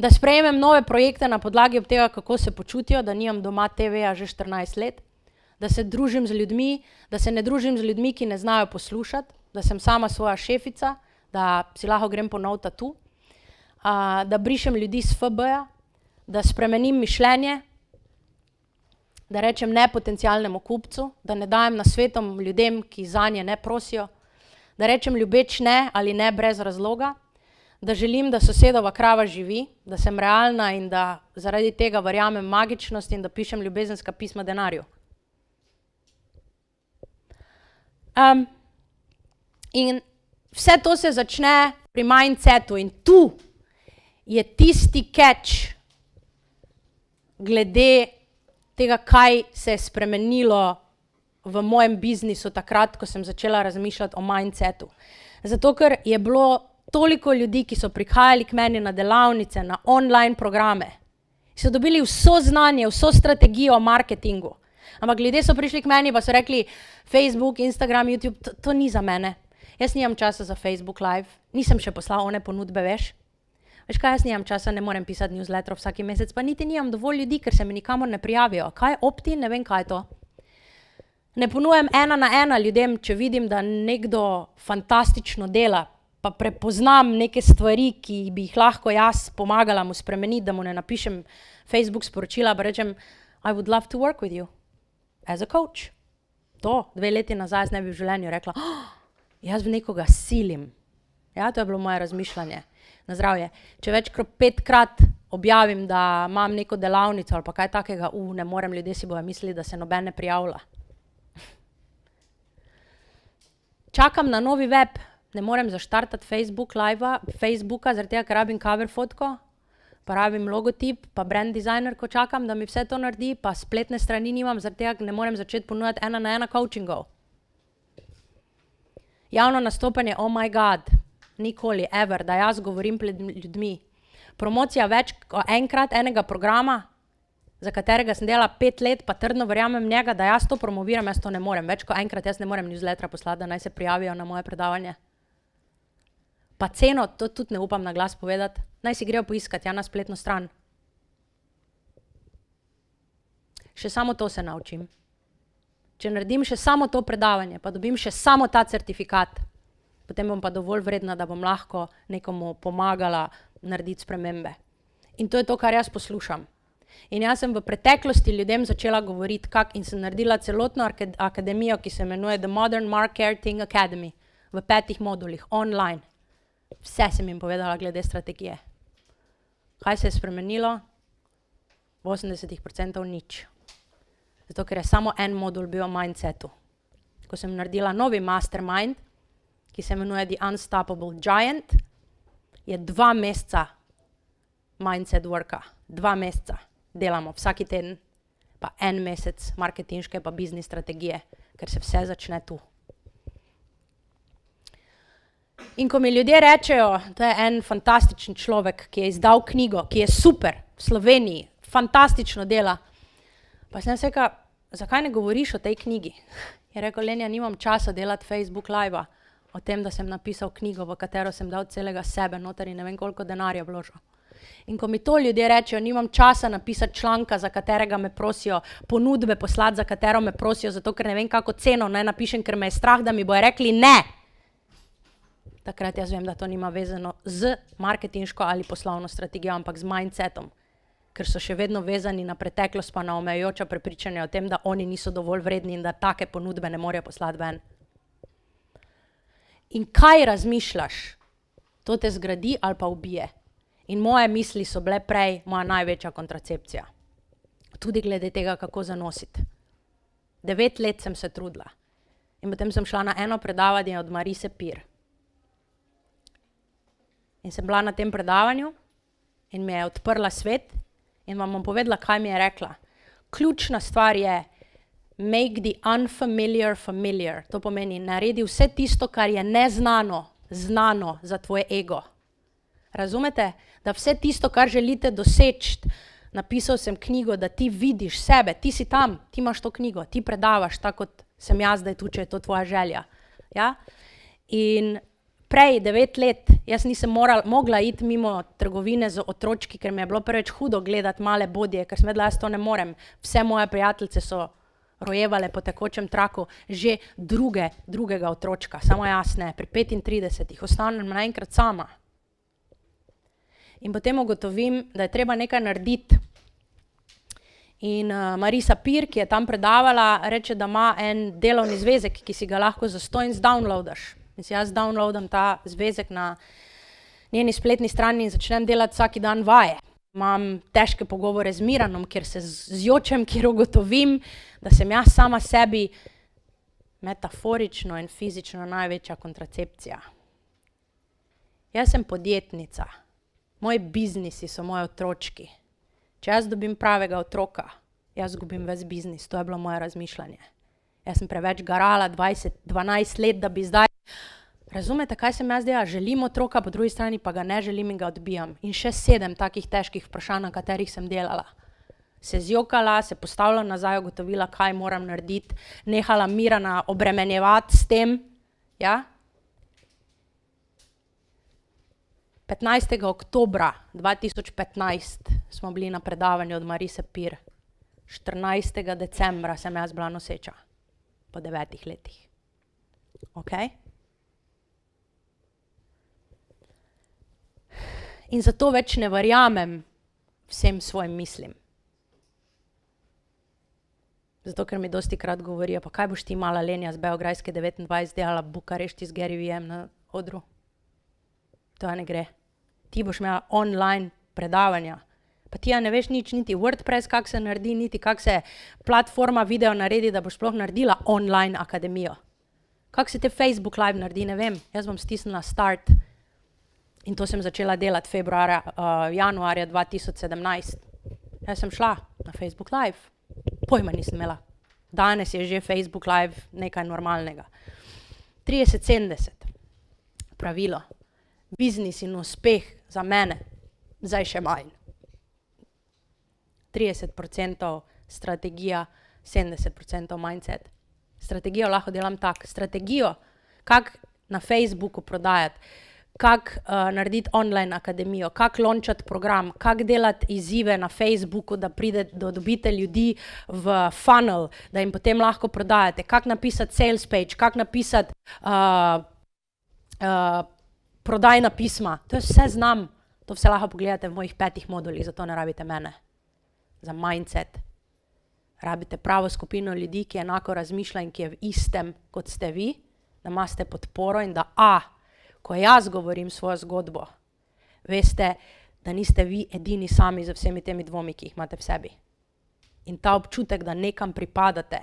da sprejemem nove projekte na podlagi ob tega, kako se počutijo, da nimam doma TV-ja že 14 let, da se družim z ljudmi, da se ne družim z ljudmi, ki ne znajo poslušati, da sem sama svoja šefica, da si lahko grem po nov tatu, da brišem ljudi s FB-ja, da spremenim mišljenje, da rečem ne potencialnemu kupcu, da ne dajem nasvetom ljudem, ki zanje ne prosijo, da rečem ljubeč ne ali ne brez razloga, da želim, da sosedova krava živi, da sem realna in da zaradi tega verjamem magičnost in da pišem ljubezenska pisma denarju. In vse to se začne pri mindsetu in tu je tisti catch glede tega, kaj se je spremenilo v mojem biznisu takrat, ko sem začela razmišljati o mindsetu. Zato, ker je bilo toliko ljudi, ki so prihajali k meni na delavnice, na online programe, so dobili vso znanje, vso strategijo o marketingu. Ampak ljudje so prišli k meni pa so rekli, Facebook, Instagram, YouTube, to ni za mene. Jaz nimam časa za Facebook Live, nisem še poslal one ponudbe, veš. Veš kaj, jaz nimam časa, ne morem pisati newsletterov vsaki mesec, pa niti nimam dovolj ljudi, ker se mi nikamor ne prijavijo. Kaj je Opti? Ne vem, kaj je to. Ne ponujem 1 na 1 ljudem, če vidim, da nekdo fantastično dela, pa prepoznam neke stvari, ki bi jih lahko jaz pomagala mu spremeniti, da mu ne napišem Facebook sporočila, pa rečem, I would love to work with you as a coach. To, 2 leti nazaj ne bi v življenju rekla, jaz v nekoga silim. Ja, to je bilo moje razmišljanje. Na zdravje. Če več kot 5-krat objavim, da imam neko delavnico ali pa kaj takega, ne morem, ljudje si bojo mislili, da se noben ne prijavlja. Čakam na novi web, ne morem zaštartati Facebooka, zaradi tega, ker rabim cover fotko, pa rabim logotip, pa brand designer, ko čakam, da mi vse to naredi, pa spletne strani nimam, zaradi tega, ker ne morem začeti ponujati 1 na 1 coachingov. Javno nastopanje, oh my god, nikoli, ever, da jaz govorim pred ljudmi. Promocija več kot enkrat enega programa, za katerega sem delala 5 let, pa trdno verjamem njega, da jaz to promoviram, jaz to ne morem. Več kot enkrat jaz ne morem newslettera poslati, da naj se prijavijo na moje predavanje. Pa ceno, to tudi ne upam na glas povedati, naj si grejo poiskati, ja, na spletno stran. Še samo to se naučim. Če naredim še samo to predavanje, pa dobim še samo ta certifikat, potem bom pa dovolj vredna, da bom lahko nekomu pomagala narediti spremembe. In to je to, kar jaz poslušam. In jaz sem v preteklosti ljudem začela govoriti, in sem naredila celotno akademijo, ki se imenuje The Modern Marketing Academy, v 5 modulih, online. Vse sem jim povedala glede strategije. Kaj se je spremenilo? V 80% nič. Zato, ker je samo en modul bil o mindsetu. Ko sem naredila novi mastermind, ki se imenuje The Unstoppable Giant, je 2 meseca mindset worka. 2 meseca delamo vsaki teden, pa 1 mesec marketinške pa biznis strategije, ker se vse začne tu. In ko mi ljudje rečejo, to je en fantastičen človek, ki je izdal knjigo, ki je super v Sloveniji, fantastično dela, pa sem rekla, zakaj ne govoriš o tej knjigi? Je rekel, Lenja, nimam časa delati Facebook live-a o tem, da sem napisal knjigo, v katero sem dal celega sebe noter in ne vem koliko denarja vložil. In ko mi to ljudje rečejo, nimam časa napisati članka, za katerega me prosijo, ponudbe poslati, za katero me prosijo, zato ker ne vem kako ceno naj napišem, ker me je strah, da mi bojo rekli ne. Takrat jaz vem, da to nima vezano z marketinško ali poslovno strategijo, ampak z mindsetom. Ker so še vedno vezani na preteklost pa na omejujoča prepričanja o tem, da oni niso dovolj vredni in da take ponudbe ne morejo poslati ven. In kaj razmišljaš? To te zgradi ali pa ubije. In moje misli so bile prej moja največja kontracepcija. Tudi glede tega, kako zanositi. 9 let sem se trudila. In potem sem šla na eno predavanje od Marise Pir. In sem bila na tem predavanju in mi je odprla svet in vam bom povedala, kaj mi je rekla. Ključna stvar je make the unfamiliar familiar. To pomeni, naredi vse tisto, kar je neznano, znano za tvoj ego. Razumete? Da vse tisto, kar želite doseči, napisal sem knjigo, da ti vidiš sebe, ti si tam, ti imaš to knjigo, ti predavaš, tako kot sem jaz zdaj tu, če je to tvoja želja. Ja? In prej, 9 let, jaz nisem mogla iti mimo trgovine z otročki, ker mi je bilo preveč hudo gledati male bodje, ker sem vedela, jaz to ne morem. Vse moje prijateljice so rojevale po tekočem traku že drugega otročka, samo jaz ne, pri 35 ostanem naenkrat sama. In potem ugotovim, da je treba nekaj narediti. In Marisa Peer, ki je tam predavala, reče, da ima en delovni zvezek, ki si ga lahko zastonj zdownloadaš. In si jaz downloadam ta zvezek na njeni spletni strani in začnem delati vsak dan vaje. Imam težke pogovore z Miranom, kjer se zjočem, kjer ugotovim, da sem jaz sama sebi metaforično in fizično največja kontracepcija. Jaz sem podjetnica. Moji biznisi so moji otročki. Če jaz dobim pravega otroka, jaz gubim ves biznis. To je bilo moje razmišljanje. Jaz sem preveč garala 12 let, da bi zdaj... Razumete, kaj sem jaz delala? Želim otroka, po drugi strani pa ga ne želim in ga odbijam. In še 7 takih težkih vprašanj, na katerih sem delala. Se zjokala, se postavila nazaj, ugotovila, kaj moram narediti, nehala Mirana obremenjevati s tem. Ja? 15. oktobra 2015 smo bili na predavanju od Marise Peer. 14. decembra sem jaz bila noseča. Po 9 letih. Okay? In zato več ne verjamem vsem svojim mislim. Zato, ker mi dostikrat govorijo, pa kaj boš ti mala Lenja z Beograjske 29 delala Bukarešti z Gary Veem na odru? To ne gre. Ti boš imela online predavanja. Pa ti ja ne veš nič, niti WordPress, kak se naredi, niti kak se platforma video naredi, da boš sploh naredila online akademijo. Kak se te Facebook live naredi, ne vem. Jaz bom stisnila start. In to sem začela delati januarja 2017. Jaz sem šla na Facebook live. Pojma nisem imela. Danes je že Facebook live nekaj normalnega. 30-70. Pravilo. Biznis in uspeh za mene. Zdaj še manj. 30% strategija, 70% mindset. Strategijo lahko delam tako. Strategijo, kako na Facebooku prodajati, kako narediti online akademijo, kako launchati program, kako delati izzive na Facebooku, da dobite ljudi v funnel, da jim potem lahko prodajate, kako napisati sales page, kako napisati prodajna pisma. To vse znam. To vse lahko pogledate v mojih 5 modulih, zato ne rabite mene. Za mindset. Rabite pravo skupino ljudi, ki enako razmišlja in ki je v istem, kot ste vi, da imate podporo in da ko jaz govorim svojo zgodbo, veste, da niste vi edini sami z vsemi temi dvomi, ki jih imate v sebi. In ta občutek, da nekam pripadate,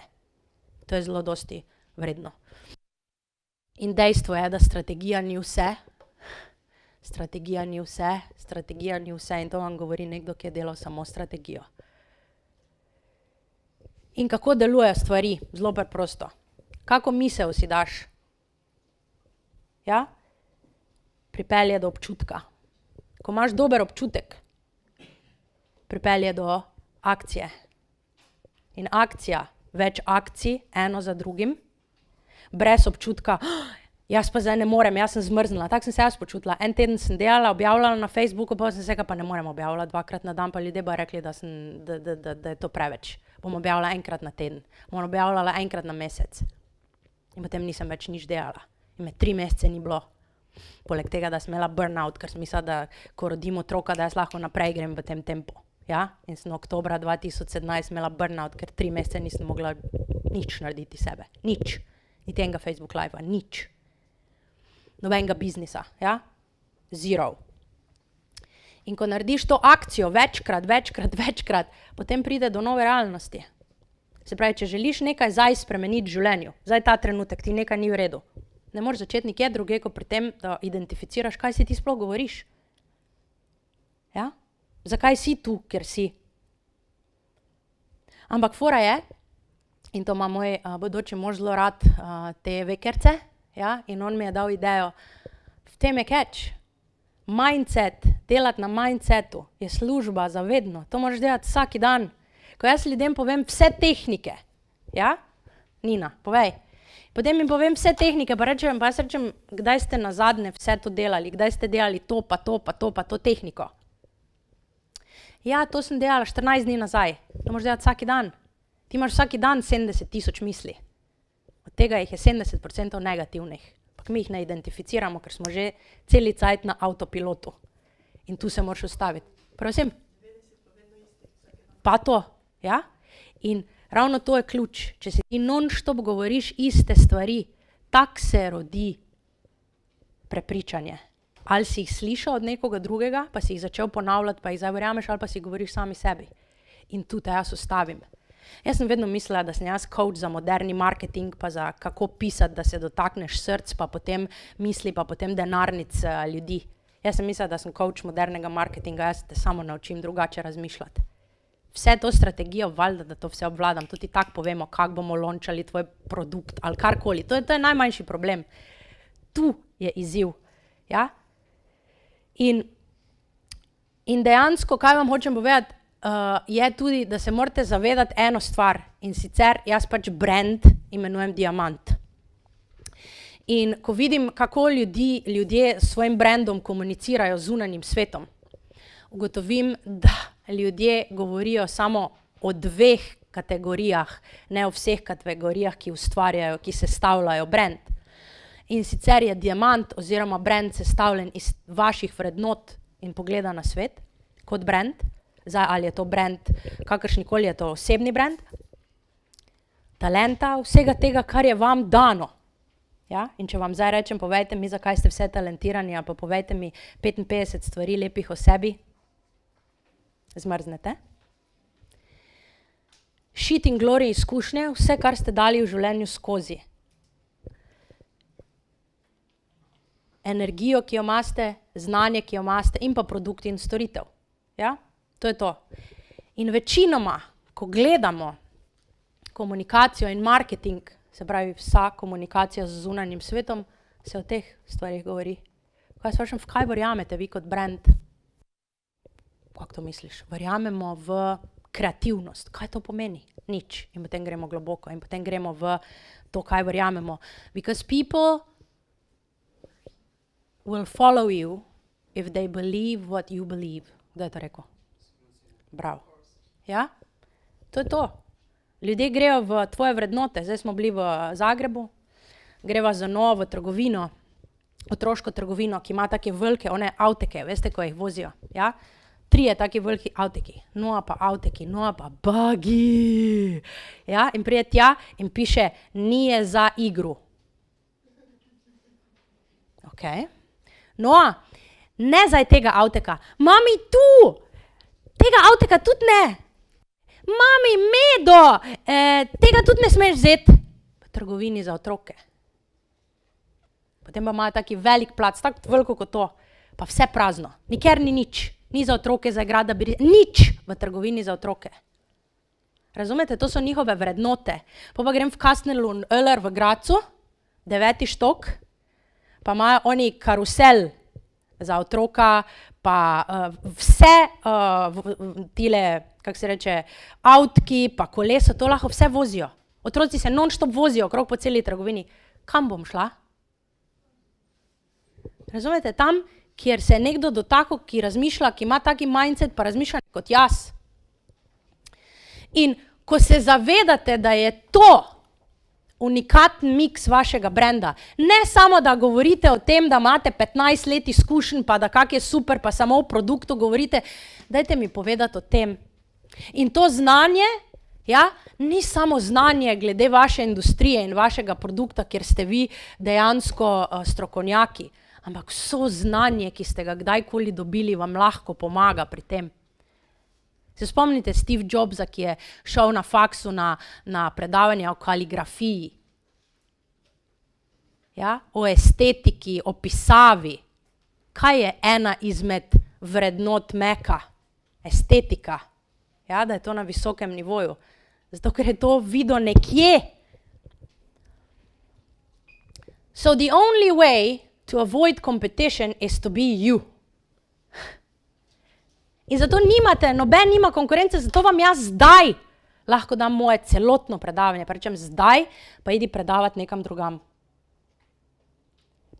to je zelo dosti vredno. In dejstvo je, da strategija ni vse. Strategija ni vse, strategija ni vse in to vam govori nekdo, ki je delal samo strategijo. In kako delujejo stvari? Zelo preprosto. Kako misel si daš? Ja? Pripelje do občutka. Ko imaš dober občutek, pripelje do akcije. In akcija, več akcij, eno za drugim, brez občutka, jaz pa zdaj ne morem, jaz sem zmrznila. Tako sem se jaz počutila. En teden sem delala, objavljala na Facebooku, pa sem se pa ne morem objavljati 2-krat na dan, pa ljudje pa rekli, da je to preveč. Bom objavljala 1-krat na teden. Bom objavljala 1-krat na mesec. In potem nisem več nič delala. In me 3 mesece ni bilo. Poleg tega, da sem imela burnout, ker sem mislila, da ko rodim otroka, da jaz lahko naprej grem v tem tempu. Ja? In sem oktobra 2017 imela burnout, ker 3 mesece nisem mogla nič narediti sebe. Nič. Niti enega Facebook live-a. Nič. Nobenega biznisa. Ja? Zero. In ko narediš to akcijo večkrat, potem pride do nove realnosti. Se pravi, če želiš nekaj zdaj spremeniti v življenju, zdaj ta trenutek ti nekaj ni v redu, ne moreš začeti nikjer druge, ko pri tem, da identificiraš, kaj si ti sploh govoriš. Ja? Zakaj si tu, ker si? Ampak fora je, in to ima moj bodoči mož zelo rad te vekerce, ja? In on mi je dal idejo, v tem je catch. Mindset, delati na mindsetu je služba za vedno. To moraš delati vsak dan. Ko jaz ljudem povem vse tehnike, ja? Nina, povej. Potem jim povem vse tehnike, pa jaz rečem, kdaj ste nazadnje vse to delali, kdaj ste delali to, pa to tehniko. Ja, to sem delala 14 dni nazaj. To moraš delati vsak dan. Ti imaš vsak dan 70,000 misli. Od tega jih je 70% negativnih. Ampak mi jih ne identificiramo, ker smo že celi cajt na avtopilotu. In tu se moraš ustaviti. Prosim? Pa to, ja? In ravno to je ključ. Če se ti non-stop govoriš iste stvari, tak se rodi prepričanje. Ali si jih slišal od nekoga drugega, pa si jih začel ponavljati, pa jih zdaj verjameš, ali pa si govoriš sami sebi. In tu te jaz ustavim. Jaz sem vedno mislila, da sem jaz coach za moderni marketing, pa za kako pisati, da se dotakneš src, pa potem misli, pa potem denarnic ljudi. Jaz sem mislila, da sem coach modernega marketinga, jaz te samo naučim drugače razmišljati. Vse to strategijo, valjda, da to vse obvladam, tudi tako povemo, kako bomo launchali tvoj produkt ali karkoli. To je najmanjši problem. Tu je izziv. Ja? In dejansko, kaj vam hočem povedati, je tudi, da se morate zavedati eno stvar. In sicer jaz pač brand imenujem Diamant. In ko vidim, kako ljudje s svojim brandom komunicirajo z zunanjim svetom, ugotovim, da ljudje govorijo samo o 2 kategorijah, ne o vseh kategorijah, ki ustvarjajo, ki sestavljajo brand. In sicer je diamant oziroma brand sestavljen iz vaših vrednot in pogleda na svet kot brand. Zdaj, ali je to brand, kakršnikoli je to osebni brand, talenta, vsega tega, kar je vam dano. Ja? In če vam zdaj rečem, povejte mi, zakaj ste vse talentirani, pa povejte mi 55 stvari lepih o sebi, zmrznete. Shit in glory izkušnje, vse, kar ste dali v življenju skozi. Energijo, ki jo imate, znanje, ki jo imate, in pa produkt in storitev. Ja? To je to. In večinoma, ko gledamo komunikacijo in marketing, se pravi vsa komunikacija z zunanjim svetom, se o teh stvarih govori. Kaj sprašam, v kaj verjamete vi kot brand? Kako to misliš? Verjamemo v kreativnost. Kaj to pomeni? Nič. In potem gremo globoko. In potem gremo v to, kaj verjamemo. Because people will follow you if they believe what you believe. Kdo je to rekel? Bravo. Ja? To je to. Ljudje grejo v tvoje vrednote. Zdaj smo bili v Zagrebu. Greva za novo trgovino, otroško trgovino, ki ima take velike, one avteke, veste, ko jih vozijo. Ja? 3 taki veliki avteki. No pa avteki, no pa buggy. Ja? In pride tja in piše, nije za igru. Ok. No, ne zdaj tega avteka. Mami, tu! Tega avteka tudi ne. Mami, medo! Tega tudi ne smeš vzeti. V trgovini za otroke. Potem pa imajo taki velik plac, tako veliko kot to. Pa vse prazno. Nikjer ni nič. Ni za otroke, za igrati, da bi... Nič v trgovini za otroke. Razumete? To so njihove vrednote. Pa grem v Kastnerlund Öller v Gracu, 9. štok, pa imajo oni karusel za otroka, pa vse tile, kako se reče, avtki, pa koleso, to lahko vse vozijo. Otroci se non-stop vozijo okrog po celi trgovini. Kam bom šla? Razumete? Tam, kjer se je nekdo dotakal, ki razmišlja, ki ima taki mindset, pa razmišlja kot jaz. In ko se zavedate, da je to unikaten miks vašega brenda, ne samo, da govorite o tem, da imate 15 let izkušenj, pa da kak je super, pa samo o produktu govorite, dajte mi povedati o tem. In to znanje, ja, ni samo znanje glede vaše industrije in vašega produkta, kjer ste vi dejansko strokovnjaki, ampak vso znanje, ki ste ga kdajkoli dobili, vam lahko pomaga pri tem. Se spomnite Steve Jobsa, ki je šel na faksu na predavanje o kaligrafiji, ja? O estetiki, o pisavi. Kaj je ena izmed vrednot Maca? Estetika. Ja? Da je to na visokem nivoju. Zato, ker je to videl nekje. So the only way to avoid competition is to be you. In zato noben nima konkurence, zato vam jaz zdaj lahko dam moje celotno predavanje. Pa rečem zdaj, pa idi predavati nekam drugam.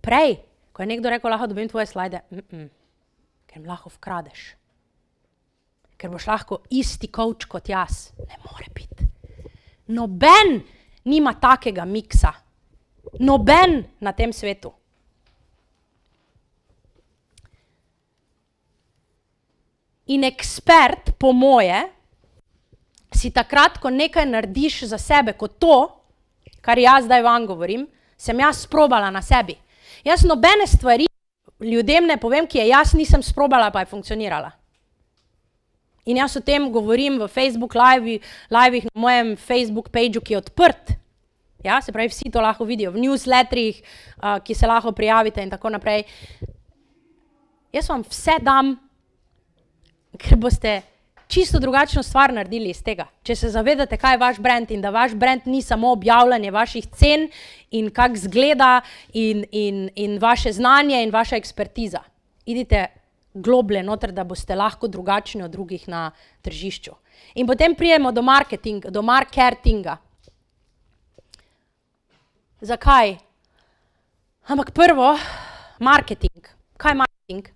Prej, ko je nekdo rekel, lahko dobim tvoje slajde, ker mi lahko vkradeš. Ker boš lahko isti coach kot jaz. Ne more biti. Noben nima takega miksa. Noben na tem svetu. In ekspert, po moje, si takrat, ko nekaj narediš za sebe, kot to, kar jaz zdaj vam govorim, sem jaz sprobala na sebi. Jaz nobene stvari ljudem ne povem, ki je jaz nisem sprobala, pa je funkcionirala. In jaz o tem govorim v Facebook livih na mojem Facebook pageu, ki je odprt. Ja, se pravi, vsi to lahko vidijo, v newsletterih, ki se lahko prijavite in tako naprej. Jaz vam vse dam, ker boste čisto drugačno stvar naredili iz tega. Če se zavedate, kaj je vaš brand in da vaš brand ni samo objavljanje vaših cen in kak zgleda in vaše znanje in vaša ekspertiza. Idite globlje noter, da boste lahko drugačni od drugih na tržišču. In potem prijemo do marketinga. Zakaj? Ampak prvo, marketing. Kaj je marketing?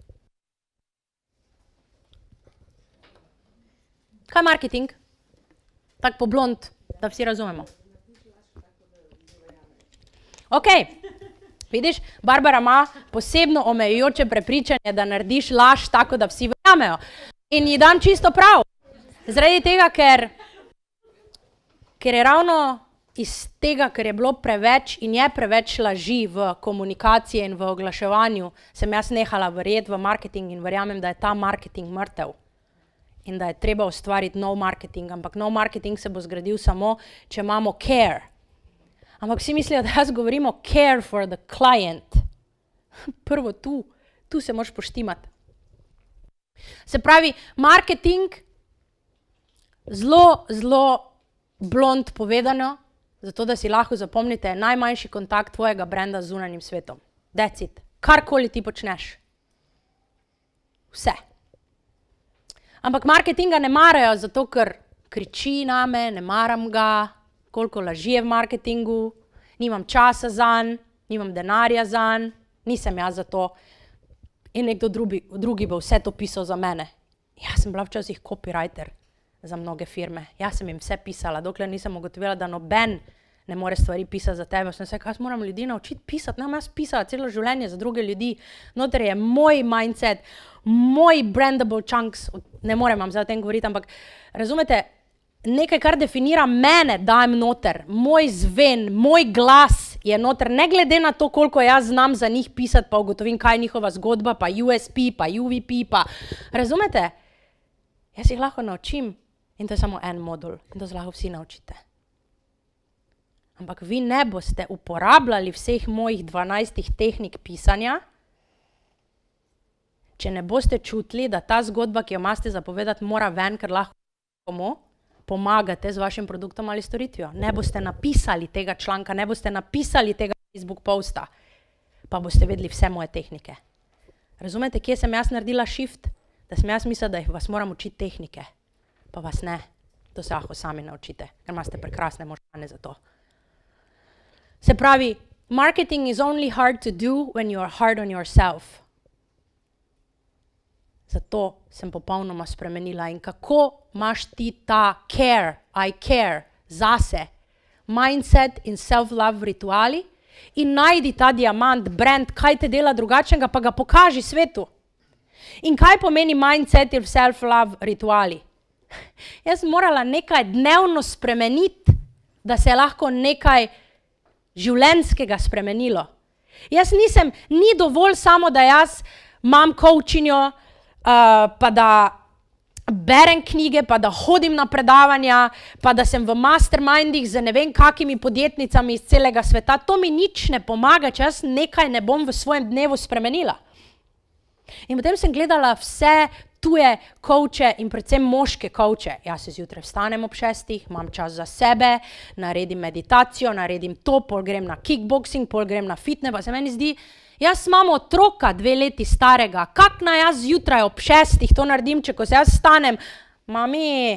Kaj je marketing? Tak po blond, da vsi razumemo. Ok, vidiš, Barbara ima posebno omejujoče prepričanje, da narediš laž tako, da vsi verjamejo. In ji dam čisto prav. Zaradi tega, ker je ravno iz tega, ker je bilo preveč in je preveč laži v komunikaciji in v oglaševanju, sem jaz nehala verjeti v marketing in verjamem, da je ta marketing mrtev. In da je treba ustvariti nov marketing, ampak nov marketing se bo zgradil samo, če imamo care. Ampak vsi mislijo, da jaz govorimo care for the client. Prvo tu se moraš poštimati. Se pravi, marketing, zelo blond povedano, zato da si lahko zapomnite, najmanjši kontakt tvojega brenda z zunanjim svetom. That's it. Karkoli ti počneš. Vse. Ampak marketinga ne marajo, zato ker kriči name, ne maram ga, koliko laži je v marketingu, nimam časa zanj, nimam denarja zanj, nisem jaz za to. In nekdo drugi bo vse to pisal za mene. Jaz sem bila včasih copywriter za mnoge firme. Jaz sem jim vse pisala, dokler nisem ugotovila, da noben ne more stvari pisati za tebe. Sem se, kaj moram ljudi naučiti pisati, nam jaz pisala celo življenje za druge ljudi. Noter je moj mindset, moj brandable chunks, ne morem vam zdaj o tem govoriti, ampak razumete, nekaj, kar definira mene, dajem noter, moj zven, moj glas je noter, ne glede na to, koliko jaz znam za njih pisati, pa ugotovim, kaj je njihova zgodba, pa USP, pa UVP, pa razumete, jaz jih lahko naučim in to je samo en modul in to se lahko vsi naučite. Ampak vi ne boste uporabljali vseh mojih 12 tehnik pisanja, če ne boste čutili, da ta zgodba, ki jo imate zapovedati, mora ven, ker lahko komu pomagate z vašim produktom ali storitvijo. Ne boste napisali tega članka, ne boste napisali tega Facebook posta, pa boste vedeli vse moje tehnike. Razumete, kje sem jaz naredila shift? Da sem jaz mislila, da vas moram učiti tehnike, pa vas ne. To se lahko sami naučite, ker imate prekrasne možgane za to. Se pravi, marketing is only hard to do when you are hard on yourself. Zato sem popolnoma spremenila. In kako imaš ti ta care, I care, zase, mindset in self-love rituali in najdi ta diamant, brand, kaj te dela drugačnega, pa ga pokaži svetu. In kaj pomeni mindset in self-love rituali? Jaz sem morala nekaj dnevno spremeniti, da se je lahko nekaj življenjskega spremenilo. Jaz ni dovolj samo, da jaz imam coachinjo, pa da berem knjige, pa da hodim na predavanja, pa da sem v mastermindih z ne vem kakimi podjetnicami iz celega sveta. To mi nič ne pomaga, če jaz nekaj ne bom v svojem dnevu spremenila. In potem sem gledala vse tuje coache in predvsem moške coache. Jaz se zjutraj vstanem ob 6, imam čas za sebe, naredim meditacijo, naredim to, pol grem na kickboxing, pol grem na fitness, pa se meni zdi, jaz imam otroka 2 leti starega, kak naj jaz zjutraj ob 6 to naredim, če ko se jaz vstanem, mami,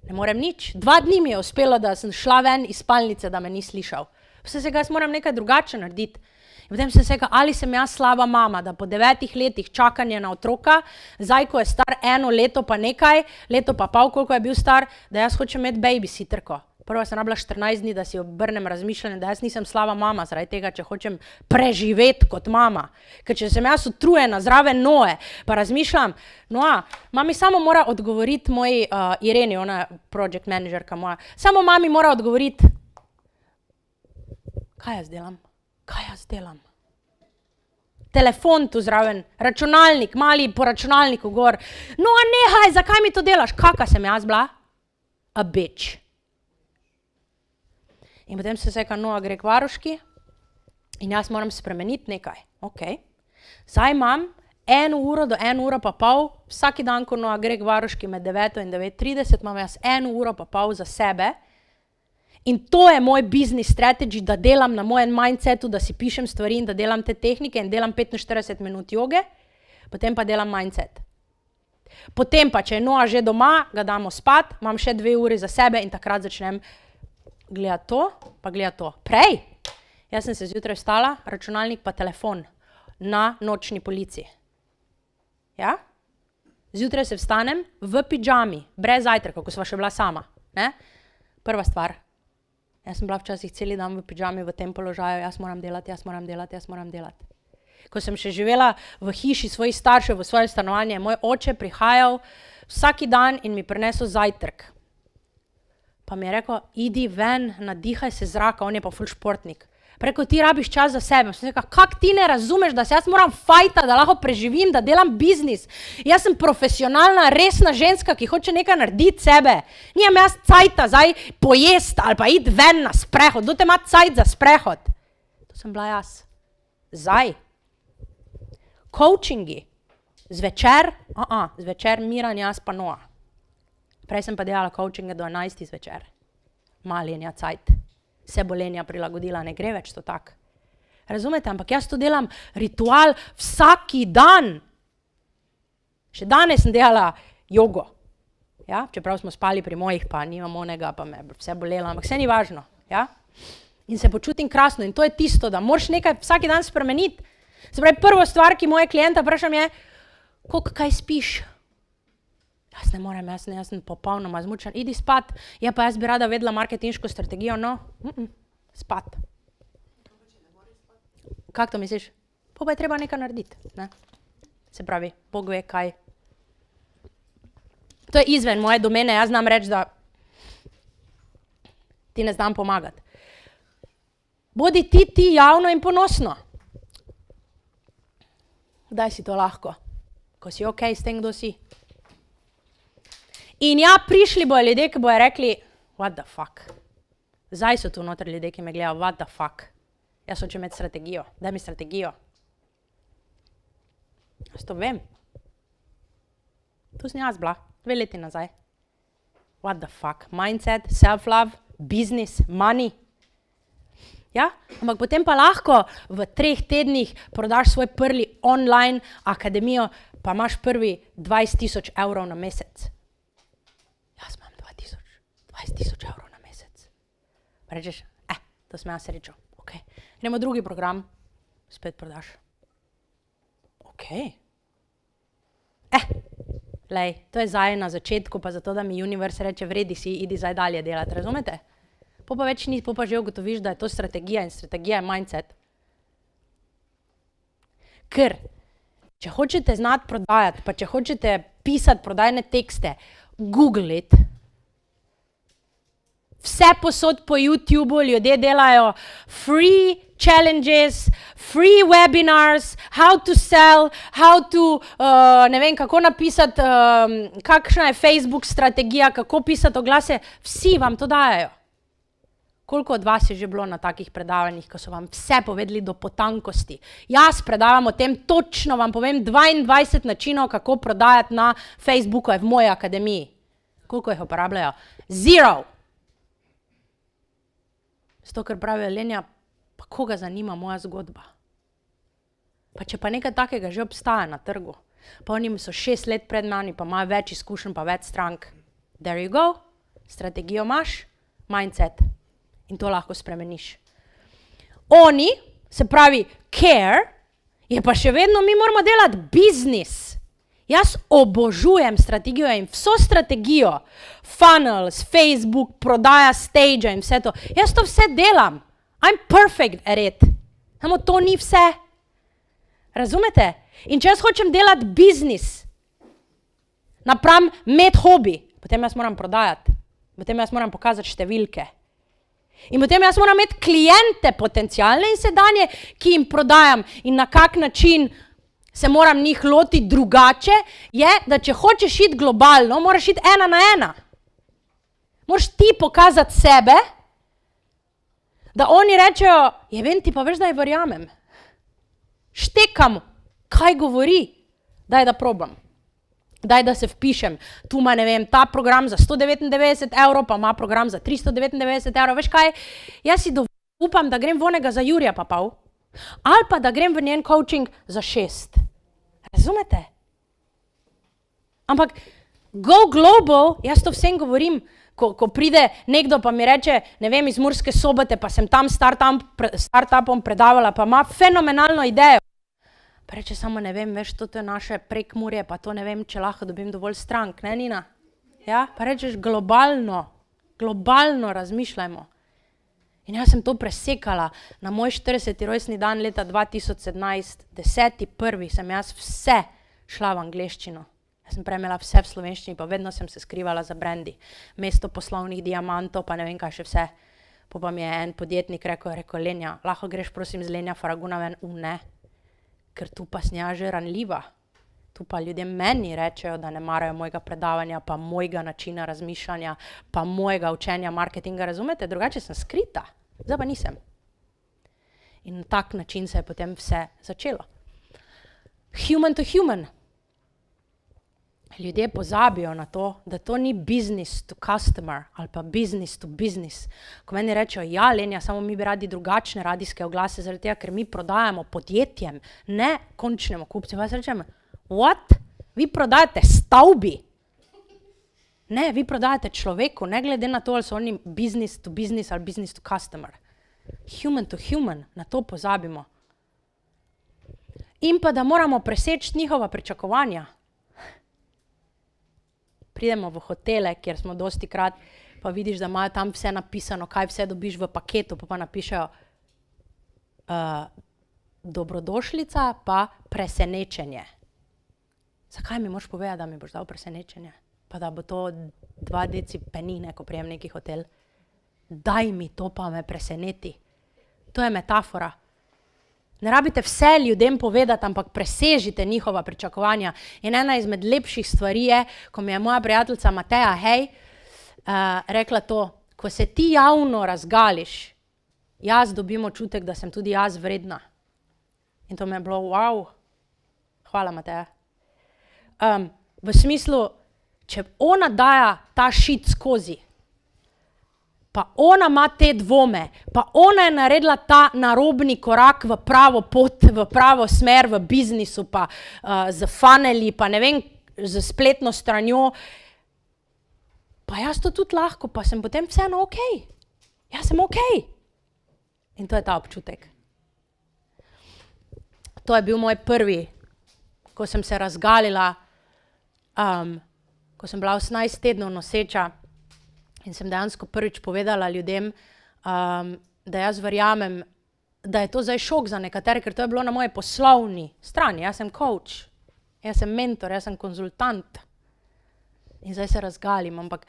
ne morem nič. 2 dni mi je uspelo, da sem šla ven iz spalnice, da me ni slišal. Vse se jaz moram nekaj drugače narediti. In potem sem se rekla, ali sem jaz slaba mama, da po 9 letih čakanja na otroka, zdaj, ko je star 1 leto pa nekaj, leto pa pol, koliko je bil star, da jaz hočem imeti babysitterko. Prva sem rabila 14 dni, da si obrnem razmišljanje, da jaz nisem slaba mama, zaradi tega, če hočem preživeti kot mama. Ker če sem jaz utrujena, zraven Noe, pa razmišljam, mami samo mora odgovoriti moji Ireni, ona je project managerka moja, samo mami mora odgovoriti, kaj jaz delam? Telefon tu zraven, računalnik, mali po računalniku gor. Nehaj, zakaj mi to delaš? Kaka sem jaz bila? A bitch. In potem se seka, gre k varuški in jaz moram spremeniti nekaj. Zdaj imam 1 uro do 1 ura pa pol, vsaki dan, ko gre k varuški med 9 in 9:30, imam jaz 1 uro pa pol za sebe. In to je moj business strategy, da delam na mojem mindsetu, da si pišem stvari in da delam te tehnike in delam 45 minut joge, potem pa delam mindset. Potem pa, če je Noa že doma, ga damo spat, imam še 2 uri za sebe in takrat začnem gledati to, pa gledati to. Prej, jaz sem se zjutraj vstala, računalnik pa telefon na nočni polici. Ja? Zjutraj se vstanem v pidžami, brez zajtrka, ko sva še bila sama. Ne? Prva stvar. Jaz sem bila včasih celi dan v pidžami v tem položaju, jaz moram delati. Ko sem še živela v hiši svojih staršev, v svojem stanovanju, je moj oče prihajal vsaki dan in mi prinesel zajtrk. Pa mi je rekel, idi ven, nadihaj se zraka, on je pa ful športnik. Preko ti rabiš čas za sebe. Sem rekel, kak ti ne razumeš, da se jaz moram fajta, da lahko preživim, da delam biznis. Jaz sem profesionalna, resna ženska, ki hoče nekaj narediti sebe. Nijem jaz cajta zdaj pojest ali pa iti ven na sprehod. Kdo te ima cajt za sprehod? To sem bila jaz. Zdaj. Coachingi. Zvečer Miran, jaz pa Noa. Prej sem pa delala coachinge do 11 zvečer. Malenja cajt. Se bolenja prilagodila, ne gre več to tak. Razumete, ampak jaz to delam ritual vsaki dan. Še danes sem delala jogo. Ja? Čeprav smo spali pri mojih, pa nimam onega, pa me vse bolelo, ampak vse ni važno. Ja? In se počutim krasno in to je tisto, da moraš nekaj vsaki dan spremeniti. Se pravi, prvo stvar, ki moje klienta vprašam je, koliko kaj spiš? Jaz ne morem, jaz sem popolnoma zmučen. Idi spat. Ja, pa jaz bi rada vedela marketinško strategijo, spat. Kako to misliš? Pa je treba nekaj narediti. Ne? Se pravi, Bog ve kaj. To je izven moje domene, jaz znam reči, da ti ne znam pomagati. Bodi ti javno in ponosno. Kdaj si to lahko? Ko si okej s tem, kdo si. In ja, prišli bojo ljudje, ki bojo rekli, what the fuck. Zdaj so tu noter ljudje, ki me gledajo, what the fuck. Jaz hočem imeti strategijo, daj mi strategijo. Jaz to vem. Tu sem jaz bila, 2 leti nazaj. What the fuck, mindset, self-love, business, money. Ja, ampak potem pa lahko v 3 tednih prodaš svoj prvi online akademijo, pa imaš prvi 20,000 evrov na mesec. Jaz imam 20,000 evrov na mesec. Pa rečeš, to sem jaz srečo. Okay. Gremo drugi program, spet prodaš. Lej, to je zdaj na začetku, pa zato, da mi univerz reče, vredi si, idi zdaj dalje delati, razumete? Po pa več ni, po pa že ugotoviš, da je to strategija in strategija je mindset. Ker, če hočete znati prodajati, pa če hočete pisati prodajne tekste, Google it. Vse posod po YouTubeu ljudje delajo free challenges, free webinars, how to sell, how to, ne vem, kako napisati, kakšna je Facebook strategija, kako pisati oglase, vsi vam to dajajo. Koliko od vas je že bilo na takih predavanjih, ko so vam vse povedali do potankosti? Jaz predavam o tem, točno vam povem 22 načinov, kako prodajati na Facebooku, je v moji akademiji. Koliko jih uporabljajo? 0! Zato, ker pravijo, Lenja, pa koga zanima moja zgodba? Pa če pa nekaj takega že obstaja na trgu, pa oni so 6 let pred mani, pa imajo več izkušenj, pa več strank. There you go, strategijo imaš, mindset. In to lahko spremeniš. Oni, se pravi care, je pa še vedno, mi moramo delati biznis. Jaz obožujem strategijo in vso strategijo, funnels, Facebook, prodaja stage in vse to. Jaz to vse delam. I'm perfect at it. Samo to ni vse. Razumete? In če jaz hočem delati biznis, napram imeti hobi, potem jaz moram prodajati. Potem jaz moram pokazati številke. In potem jaz moram imeti klijente potencialne in sedanje, ki jim prodajam in na kak način se moram njih lotiti drugače, je, da če hočeš iti globalno, moraš iti 1 na 1. Moraš ti pokazati sebe, da oni rečejo, jeben ti pa veš, da je verjamem. Štekam, kaj govori, daj da probam. Daj da se vpišem. Tu ima, ne vem, ta program za 199 €, pa ima program za 399 €. Veš kaj, jaz si upam, da grem vonega za Jurija pa pol. Ali pa da grem v njen coaching za 6. Razumete? Ampak go global, jaz to vsem govorim, ko pride nekdo pa mi reče, ne vem, iz Murske Sobote, pa sem tam startupom predavala, pa ima fenomenalno idejo. Pa reče samo, ne vem, veš, to je naše Prekmurje, pa to ne vem, če lahko dobim dovolj strank, ne, Nina? Ja, pa rečeš globalno razmišljajmo. In jaz sem to presekala na moj 40. rojstni dan leta 2017, 10.1. sem jaz vse šla v angleščino. Jaz sem prej imela vse v slovenščini, pa vedno sem se skrivala za brendi. Mesto poslovnih diamantov, pa ne vem kaj še vse. Pa mi je en podjetnik rekel, Lenja, lahko greš prosim z Lenja Faraguna ven? Ne, ker tu pa sem jaz že ranljiva. Tu pa ljudje meni rečejo, da ne marajo mojega predavanja, pa mojega načina razmišljanja, pa mojega učenja marketinga, razumete? Drugače sem skrita, zdaj pa nisem. In na tak način se je potem vse začelo. Human to human. Ljudje pozabijo na to, da to ni business to customer ali pa business to business. Ko meni rečejo, ja, Lenja, samo mi bi radi drugačne radijske oglase, zaradi tega, ker mi prodajamo podjetjem, ne končnemu kupcu. Jaz rečem, what? Vi prodajate stavbi? Ne, vi prodajate človeku, ne glede na to, ali so oni business to business ali business to customer. Human to human, na to pozabimo. In pa, da moramo preseči njihova pričakovanja. Pridemo v hotele, kjer smo dosti krat, pa vidiš, da imajo tam vse napisano, kaj vse dobiš v paketu, pa napišejo dobrodošlica pa presenečenje. Zakaj mi moraš povedati, da mi boš dal presenečenje? Pa da bo to 2 deci penine, ko prijem neki hotel? Daj mi to, pa me preseneti. To je metafora. Ne rabite vse ljudem povedati, ampak presežite njihova pričakovanja. In ena izmed lepših stvari je, ko mi je moja prijateljica Mateja rekla to, ko se ti javno razgališ, jaz dobim občutek, da sem tudi jaz vredna. In to mi je bilo, wow, hvala Mateja. V smislu, če ona daja ta šit skozi, pa ona ima te dvome, pa ona je naredila ta narobni korak v pravo pot, v pravo smer, v biznisu, pa z funneli, pa ne vem, z spletno stranjo, pa jaz to tudi lahko, pa sem potem vseeno okej. Jaz sem okej. In to je ta občutek. To je bil moj prvi, ko sem se razgalila, ko sem bila 18 tednov noseča in sem dejansko prvič povedala ljudem, da jaz verjamem, da je to zdaj šok za nekatere, ker to je bilo na moje poslovni strani. Jaz sem coach, jaz sem mentor, jaz sem konzultant. In zdaj se razgalim, ampak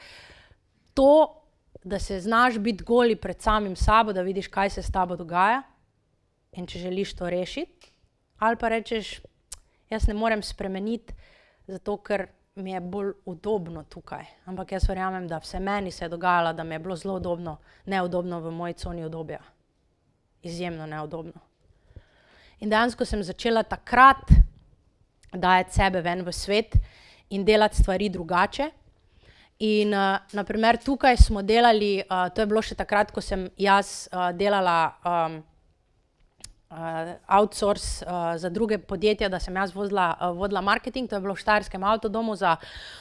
to, da se znaš biti goli pred samim sabo, da vidiš, kaj se s tabo dogaja in če želiš to rešiti, ali pa rečeš, jaz ne morem spremeniti, zato ker mi je bolj udobno tukaj. Ampak jaz verjamem, da vse meni se je dogajalo, da mi je bilo zelo neudobno v moji coni udobja. Izjemno neudobno. In dejansko sem začela takrat dajati sebe ven v svet in delati stvari drugače. In naprimer tukaj smo delali, to je bilo še takrat, ko sem jaz delala outsource za druge podjetja, da sem jaz vodila marketing, to je bilo v Štajerskem avtodomu za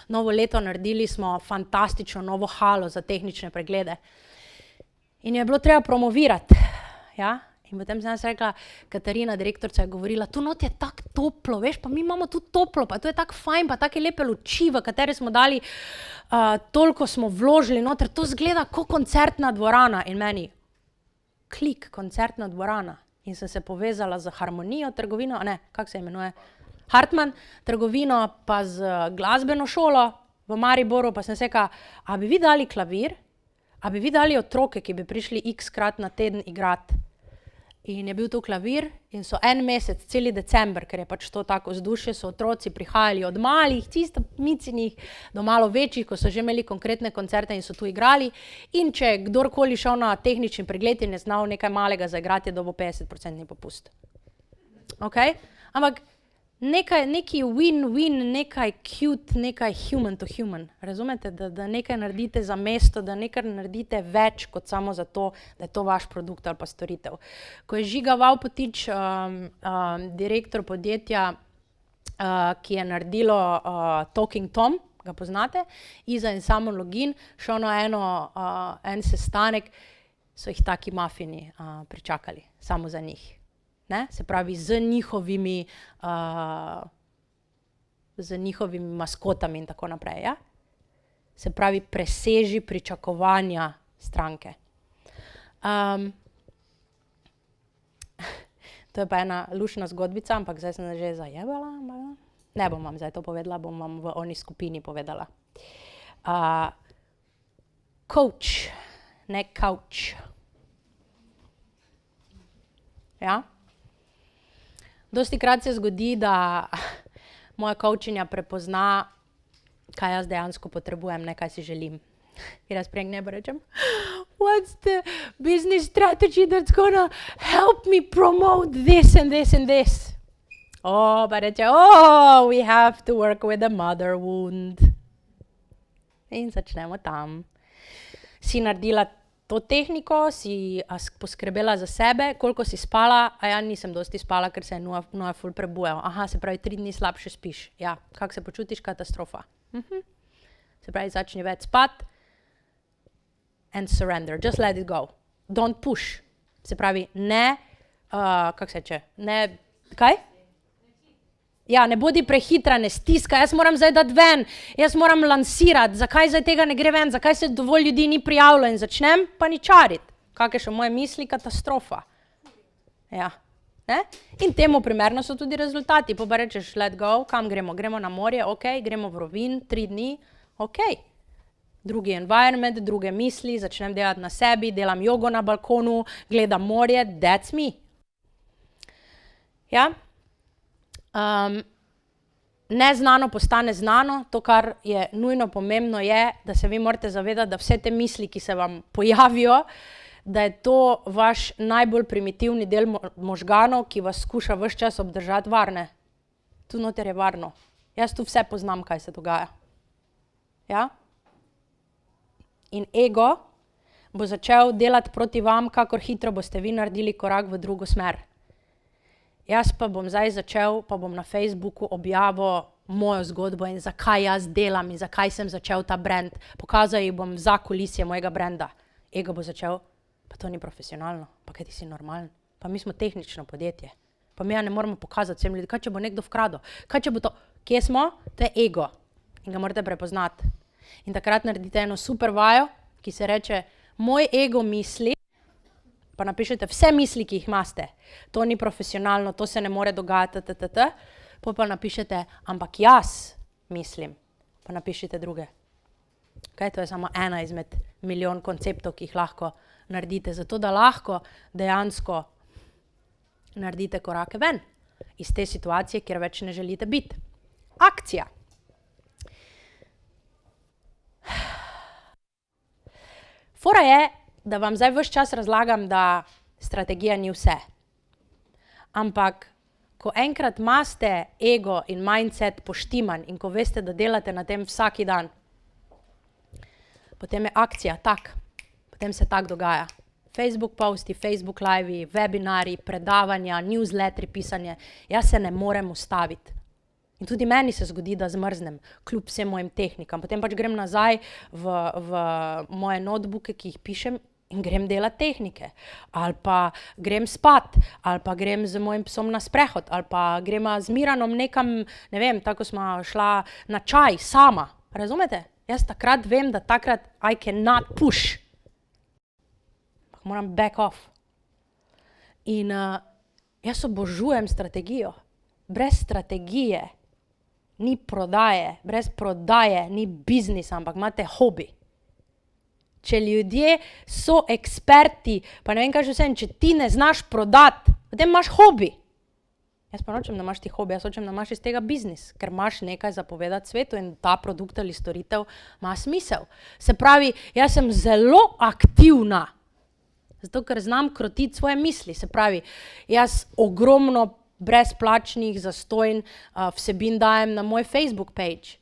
novo leto, naredili smo fantastično novo halo za tehnične preglede. In je bilo treba promovirati, ja, In potem sem jaz rekla, Katarina, direktorica, je govorila, tu not je tako toplo, veš, pa mi imamo tu toplo, pa tu je tako fajn, pa take lepe luči, v katere smo dali, toliko smo vložili noter, to zgleda kot koncertna dvorana. In meni, klik, koncertna dvorana. In sem se povezala z Harmonijo trgovino, ne, kako se imenuje, Hartman trgovino, pa z glasbeno šolo v Mariboru, pa sem se rekla, a bi vi dali klavir, a bi vi dali otroke, ki bi prišli x-krat na teden igrati. In je bil to klavir in so en mesec, celi december, ker je pač to tako vzdušje, so otroci prihajali od malih, čisto micinih, do malo večjih, ko so že imeli konkretne koncerte in so tu igrali. In če je kdorkoli šel na tehnični pregled in je znal nekaj malega zaigrati, je dobil 50% popust. Okay? Ampak neki win-win, nekaj cute, nekaj human to human. Razumete, da nekaj naredite za mesto, da nekaj naredite več kot samo zato, da je to vaš produkt ali pa storitev. Ko je Žiga Vavpotič, direktor podjetja, ki je naredilo Talking Tom, ga poznate, Iza in Samo Login, šel na en sestanek, so jih taki mafini pričakali, samo za njih. Ne? Se pravi, z njihovimi maskotami in tako naprej. Ja? Se pravi, preseži pričakovanja stranke. To je pa ena lušna zgodbica, ampak zdaj sem že zajebala. Ne bom vam zdaj to povedala, bom vam v oni skupini povedala. Coach, ne couch. Ja? Dostikrat se zgodi, da moja coachinja prepozna, kaj jaz dejansko potrebujem, ne kaj si želim. In jaz prej njej rečem, what's the business strategy that's gonna help me promote this and this and this? Pa reče, we have to work with the mother wound. In začnemo tam. Si naredila to tehniko, si poskrbela za sebe, koliko si spala, a ja nisem dosti spala, ker se je Noja ful prebujal. Aha, se pravi, 3 dni slabše spiš. Ja, kako se počutiš? Katastrofa. Se pravi, začni več spat and surrender. Just let it go. Don't push. Se pravi, ne, kako se reče, ne, kaj? Ja, ne bodi prehitra, ne stiska, jaz moram zdaj dati ven, jaz moram lansirati, zakaj zdaj tega ne gre ven, zakaj se dovolj ljudi ni prijavilo in začnem paničariti. Kakšne so moje misli? Katastrofa. Ja. Ne? In temu primerno so tudi rezultati. Pa rečeš, let go, kam gremo? Gremo na morje, ok, gremo v Rovinj, 3 dni, ok. Drugi environment, druge misli, začnem delati na sebi, delam jogo na balkonu, gledam morje, that's me. Ja? Neznano postane znano, to, kar je nujno pomembno, je, da se vi morate zavedati, da vse te misli, ki se vam pojavijo, da je to vaš najbolj primitivni del možganov, ki vas skuša ves čas obdržati varne. Tu noter je varno. Jaz tu vse poznam, kaj se dogaja. Ja? In ego bo začel delati proti vam, kakor hitro boste vi naredili korak v drugo smer. Jaz pa bom zdaj začel, pa bom na Facebooku objavil mojo zgodbo in zakaj jaz delam in zakaj sem začel ta brand. Pokazal ji bom za kulisje mojega branda. Ego bo začel, pa to ni profesionalno, pa kaj ti si normalen, pa mi smo tehnično podjetje, pa mi ja ne moramo pokazati vsem ljudi, kaj če bo nekdo vkradel, kaj če bo to, kje smo, to je ego in ga morate prepoznati. In takrat naredite eno super vajo, ki se reče, moj ego misli, pa napišete vse misli, ki jih imate. To ni profesionalno, to se ne more dogajati, pa napišete, ampak jaz mislim, pa napišite druge. Okay, to je samo ena izmed milijon konceptov, ki jih lahko naredite, zato da lahko dejansko naredite korake ven iz te situacije, kjer več ne želite biti. Akcija. Fora je, da vam zdaj ves čas razlagam, da strategija ni vse. Ampak, ko enkrat imate ego in mindset poštiman in ko veste, da delate na tem vsaki dan, potem je akcija tak, potem se tak dogaja. Facebook posti, Facebook live, webinari, predavanja, newsletteri, pisanje, jaz se ne morem ustaviti. In tudi meni se zgodi, da zmrznem, kljub vsem mojim tehnikam. Potem pač grem nazaj v moje notebooke, ki jih pišem in grem delati tehnike, ali pa grem spat, ali pa grem z mojim psom na sprehod, ali pa grema z Miranom nekam, ne vem, tako smo šla na čaj sama, razumete? Jaz takrat vem, da takrat I cannot push. Moram back off. In jaz obožujem strategijo. Brez strategije ni prodaje, brez prodaje ni biznisa, ampak imate hobi. Če ljudje so eksperti, pa ne vem kaj že vse, če ti ne znaš prodati, potem imaš hobi. Jaz pa nočem, da imaš ti hobi, jaz hočem, da imaš iz tega biznis, ker imaš nekaj za povedati svetu in ta produkt ali storitev ima smisel. Se pravi, jaz sem zelo aktivna, zato ker znam krotiti svoje misli. Se pravi, jaz ogromno brezplačnih zastojn vsebin dajem na moj Facebook page.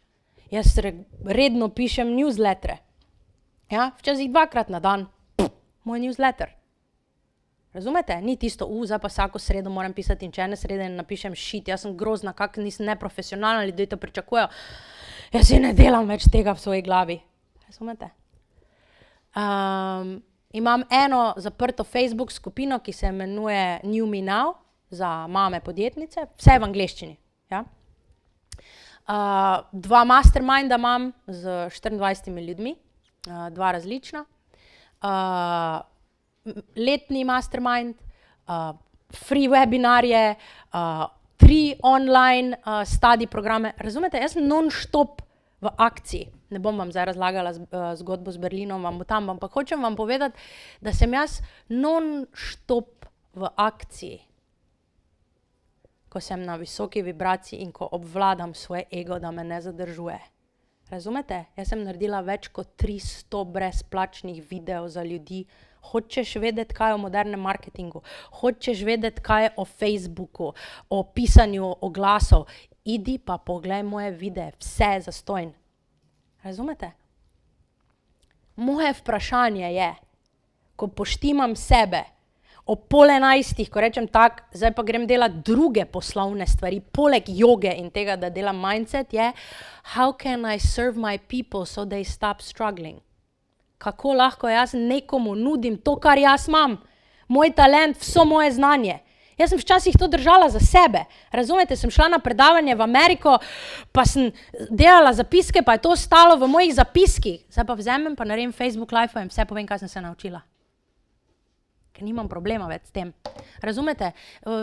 Jaz redno pišem newslettere. Ja, včasih 2-krat na dan, moj newsletter. Razumete? Ni tisto, zdaj pa vsako sredo moram pisati in če ene srede ne napišem shit, jaz sem grozna, kak nisem neprofesionalna, ljudje to pričakujejo. Jaz si ne delam več tega v svoji glavi. Razumete? Imam eno zaprto Facebook skupino, ki se imenuje New Me Now, za mame podjetnice, vse v angleščini. Ja? 2 masterminda imam z 24 ljudmi, 2 različna. Letni mastermind, free webinarje, 3 online study programe. Razumete, jaz sem non-stop v akciji. Ne bom vam zdaj razlagala zgodbo z Berlinom, vam bo tam, ampak hočem vam povedati, da sem jaz non-stop v akciji. Ko sem na visoki vibraciji in ko obvladam svoj ego, da me ne zadržuje. Razumete? Jaz sem naredila več kot 300 brezplačnih videov za ljudi. Hočeš vedeti, kaj je o modernem marketingu, hočeš vedeti, kaj je o Facebooku, o pisanju oglasov, idi pa poglej moje videe, vse zastojn. Razumete? Moje vprašanje je, ko poštimam sebe, o 10:30, ko rečem tak, zdaj pa grem delati druge poslovne stvari, poleg joge in tega, da delam mindset, je how can I serve my people so they stop struggling? Kako lahko jaz nekomu nudim to, kar jaz imam, moj talent, vso moje znanje. Jaz sem včasih to držala za sebe. Razumete, sem šla na predavanje v Ameriko, pa sem delala zapiske, pa je to ostalo v mojih zapiskih. Zdaj pa vzamem, pa naredim Facebook live in vse povem, kaj sem se naučila. Ker nimam problema več s tem. Razumete,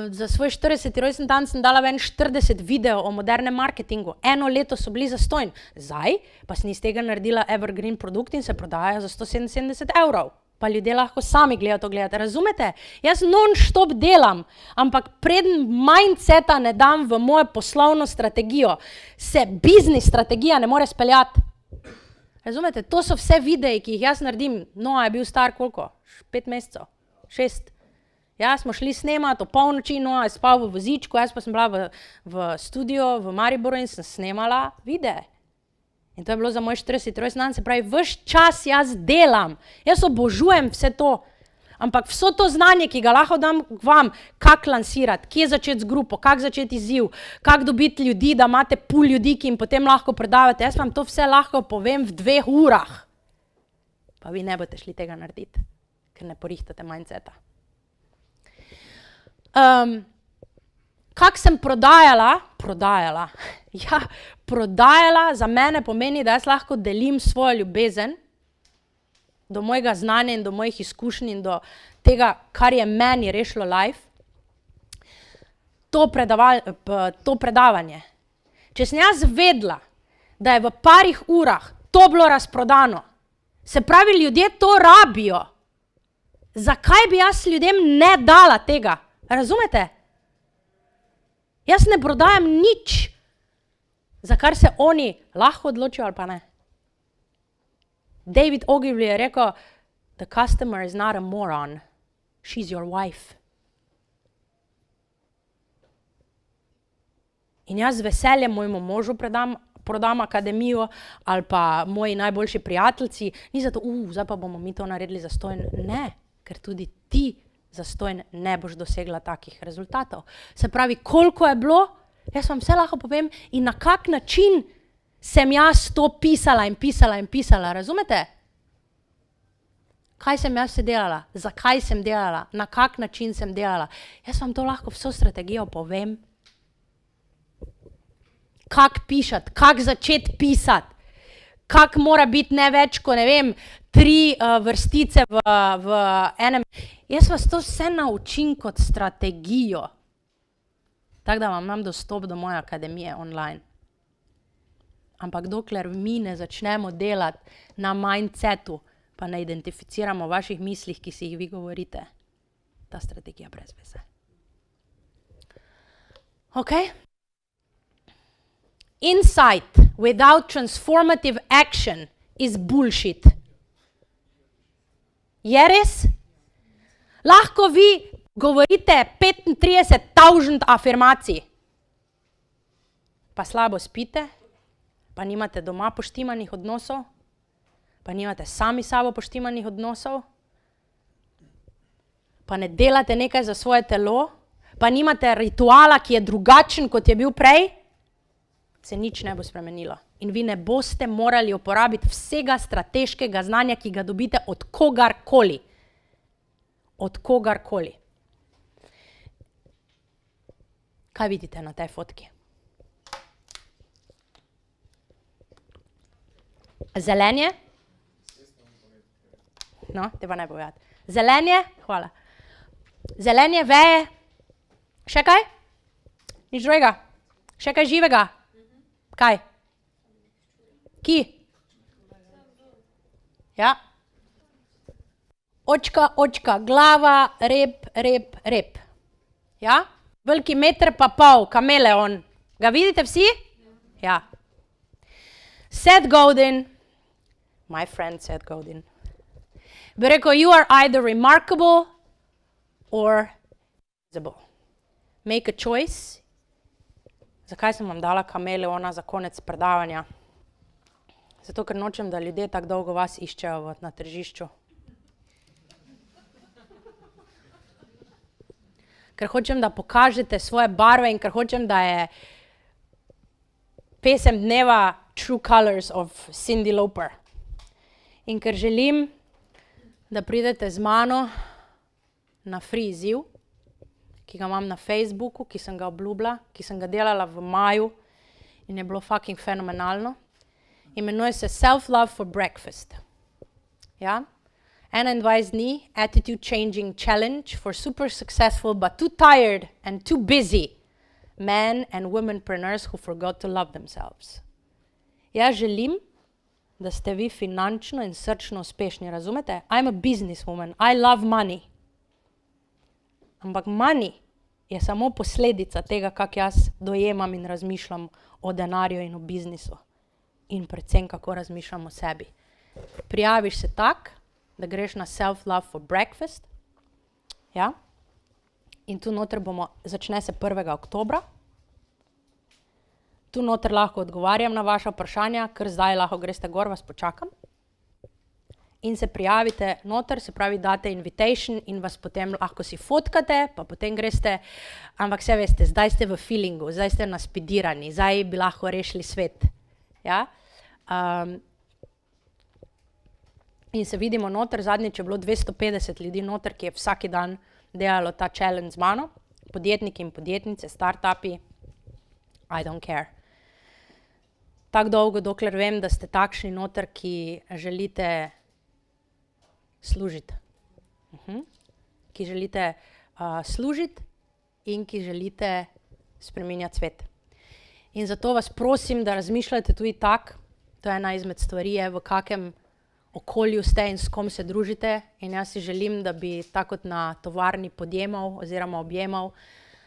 za svoj 40. rojstni dan sem dala ven 40 videov o modernem marketingu. 1 leto so bili zastojn. Zdaj pa sem iz tega naredila evergreen produkt in se prodaja za 177 €. Pa ljudje lahko sami gledajo to gledati. Razumete? Jaz non-stop delam, ampak preden mindseta ne dam v mojo poslovno strategijo, se biznis strategija ne more speljati. Razumete? To so vse videi, ki jih jaz naredim. Noa je bil star koliko? 5 mesecev. 6. Ja, smo šli snemati o polnoči, Noa je spal v vozičku, jaz pa sem bila v studiu v Mariboru in sem snemala videe. In to je bilo za moj 40. rojstni dan, se pravi, ves čas jaz delam. Jaz obožujem vse to. Ampak vso to znanje, ki ga lahko dam vam, kako lansirati, kje začeti z grupo, kako začeti izziv, kako dobiti ljudi, da imate pool ljudi, ki jim potem lahko predavate. Jaz vam to vse lahko povem v 2 urah. Pa vi ne boste šli tega narediti, ker ne porihtate mindseta. Kako sem prodajala? Ja, prodajala za mene pomeni, da jaz lahko delim svojo ljubezen do mojega znanja in do mojih izkušenj in do tega, kar je meni rešilo life. To predavanje. Če sem jaz vedela, da je v parih urah to bilo razprodano, se pravi, ljudje to rabijo, zakaj bi jaz ljudem ne dala tega? Razumete? Jaz ne prodajam nič, za kar se oni lahko odločijo ali pa ne. David Ogilvy je rekel, the customer is not a moron, she's your wife. In jaz z veseljem mojemu možu prodam akademijo ali pa moji najboljši prijateljci, ni zato, zdaj pa bomo mi to naredili zastojn. Ne, ker tudi ti zastojn ne boš dosegla takih rezultatov. Se pravi, koliko je bilo, jaz vam vse lahko povem in na kak način sem jaz to pisala in pisala, razumete? Kaj sem jaz vse delala? Zakaj sem delala? Na kak način sem delala? Jaz vam to lahko vso strategijo povem. Kak pišati, kak začeti pisati, kak mora biti ne več, ko ne vem, 3 vrstice v enem. Jaz vas to vse naučim kot strategijo. Tako da vam imam dostop do moje akademije online. Ampak dokler mi ne začnemo delati na mindsetu, pa ne identificiramo v vaših mislih, ki si jih vi govorite, ta strategija brez veze. Ok? Insight without transformative action is bullshit. Je res? Lahko vi govorite 35,000 afirmacij, pa slabo spite, pa nimate doma poštimanih odnosov, pa nimate sami sabo poštimanih odnosov, pa ne delate nekaj za svoje telo, pa nimate rituala, ki je drugačen, kot je bil prej, se nič ne bo spremenilo. In vi ne boste morali uporabiti vsega strateškega znanja, ki ga dobite od kogarkoli. Od kogarkoli. Kaj vidite na tej fotki? Zelenje? No, te pa ne povedati. Zelenje? Hvala. Zelenje, veje. Še kaj? Nič drugega? Še kaj živega? Kaj? Ki? Ja. Očka, očka, glava, rep, rep, rep. Ja? Veliki 1,5 metra, kameleon. Ga vidite vsi? Ja. Seth Godin, my friend Seth Godin, bi rekel, you are either remarkable or invisible. Make a choice. Zakaj sem vam dala kameleona za konec predavanja? Zato, ker nočem, da ljudje tako dolgo vas iščejo na tržišču. Ker hočem, da pokažete svoje barve in ker hočem, da je pesem dneva True Colors of Cyndi Lauper. In ker želim, da pridete z mano na free izziv, ki ga imam na Facebooku, ki sem ga obljubila, ki sem ga delala v maju in je bilo fucking fenomenalno. Imenuje se Self-Love for Breakfast. Ja? 21 dni, Attitude Changing Challenge for super successful but too tired and too busy men and womenpreneurs who forgot to love themselves. Jaz želim, da ste vi finančno in srčno uspešni, razumete? I'm a businesswoman, I love money. Ampak money je samo posledica tega, kak jaz dojemam in razmišljam o denarju in o biznisu. In predvsem, kako razmišljam o sebi. Prijaviš se tak, da greš na Self-Love for Breakfast. Ja? In tu noter začne se 1. oktobra. Tu noter lahko odgovarjam na vaša vprašanja, ker zdaj lahko greste gor, vas počakam. In se prijavite noter, se pravi, date invitation in vas potem lahko si fotkate, pa potem greste, ampak vse veste, zdaj ste v feelingu, zdaj ste naspidirani, zdaj bi lahko rešili svet. Ja? In se vidimo noter, zadnjič je bilo 250 ljudi noter, ki je vsaki dan delalo ta challenge z mano, podjetniki in podjetnice, startupi, I don't care. Tako dolgo, dokler vem, da ste takšni noter, ki želite služiti. Ki želite služiti in ki želite spreminjati svet. In zato vas prosim, da razmišljate tudi tak, to je ena izmed stvari, v kakem okolju ste in s kom se družite. In jaz si želim, da bi tako kot na tovarni podjemal oziroma objemal,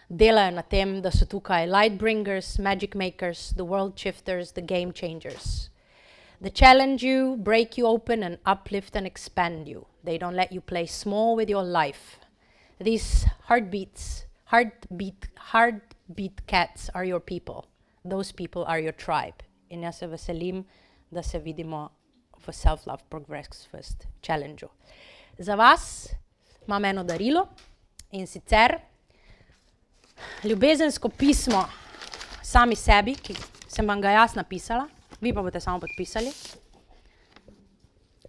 delajo na tem, da so tukaj light bringers, magic makers, the world shifters, the game changers. They challenge you, break you open and uplift and expand you. They don't let you play small with your life. These heartbeat cats are your people. Those people are your tribe. In jaz se veselim, da se vidimo v Self-Love Breakfast Challenge-u. Za vas imam eno darilo in sicer ljubezensko pismo sami sebi, ki sem vam ga jaz napisala, vi pa boste samo podpisali.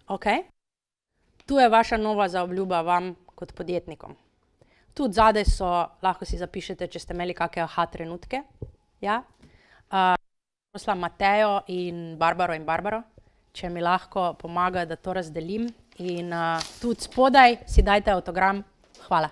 Ok. Tu je vaša nova zaobljuba vam kot podjetnikom. Tudi zadaj so, lahko si zapišete, če ste imeli kakšne aha trenutke. Ja? Prosila Matejo in Barbaro, če mi lahko pomaga, da to razdelim. In tudi spodaj si dajte avtogram. Hvala.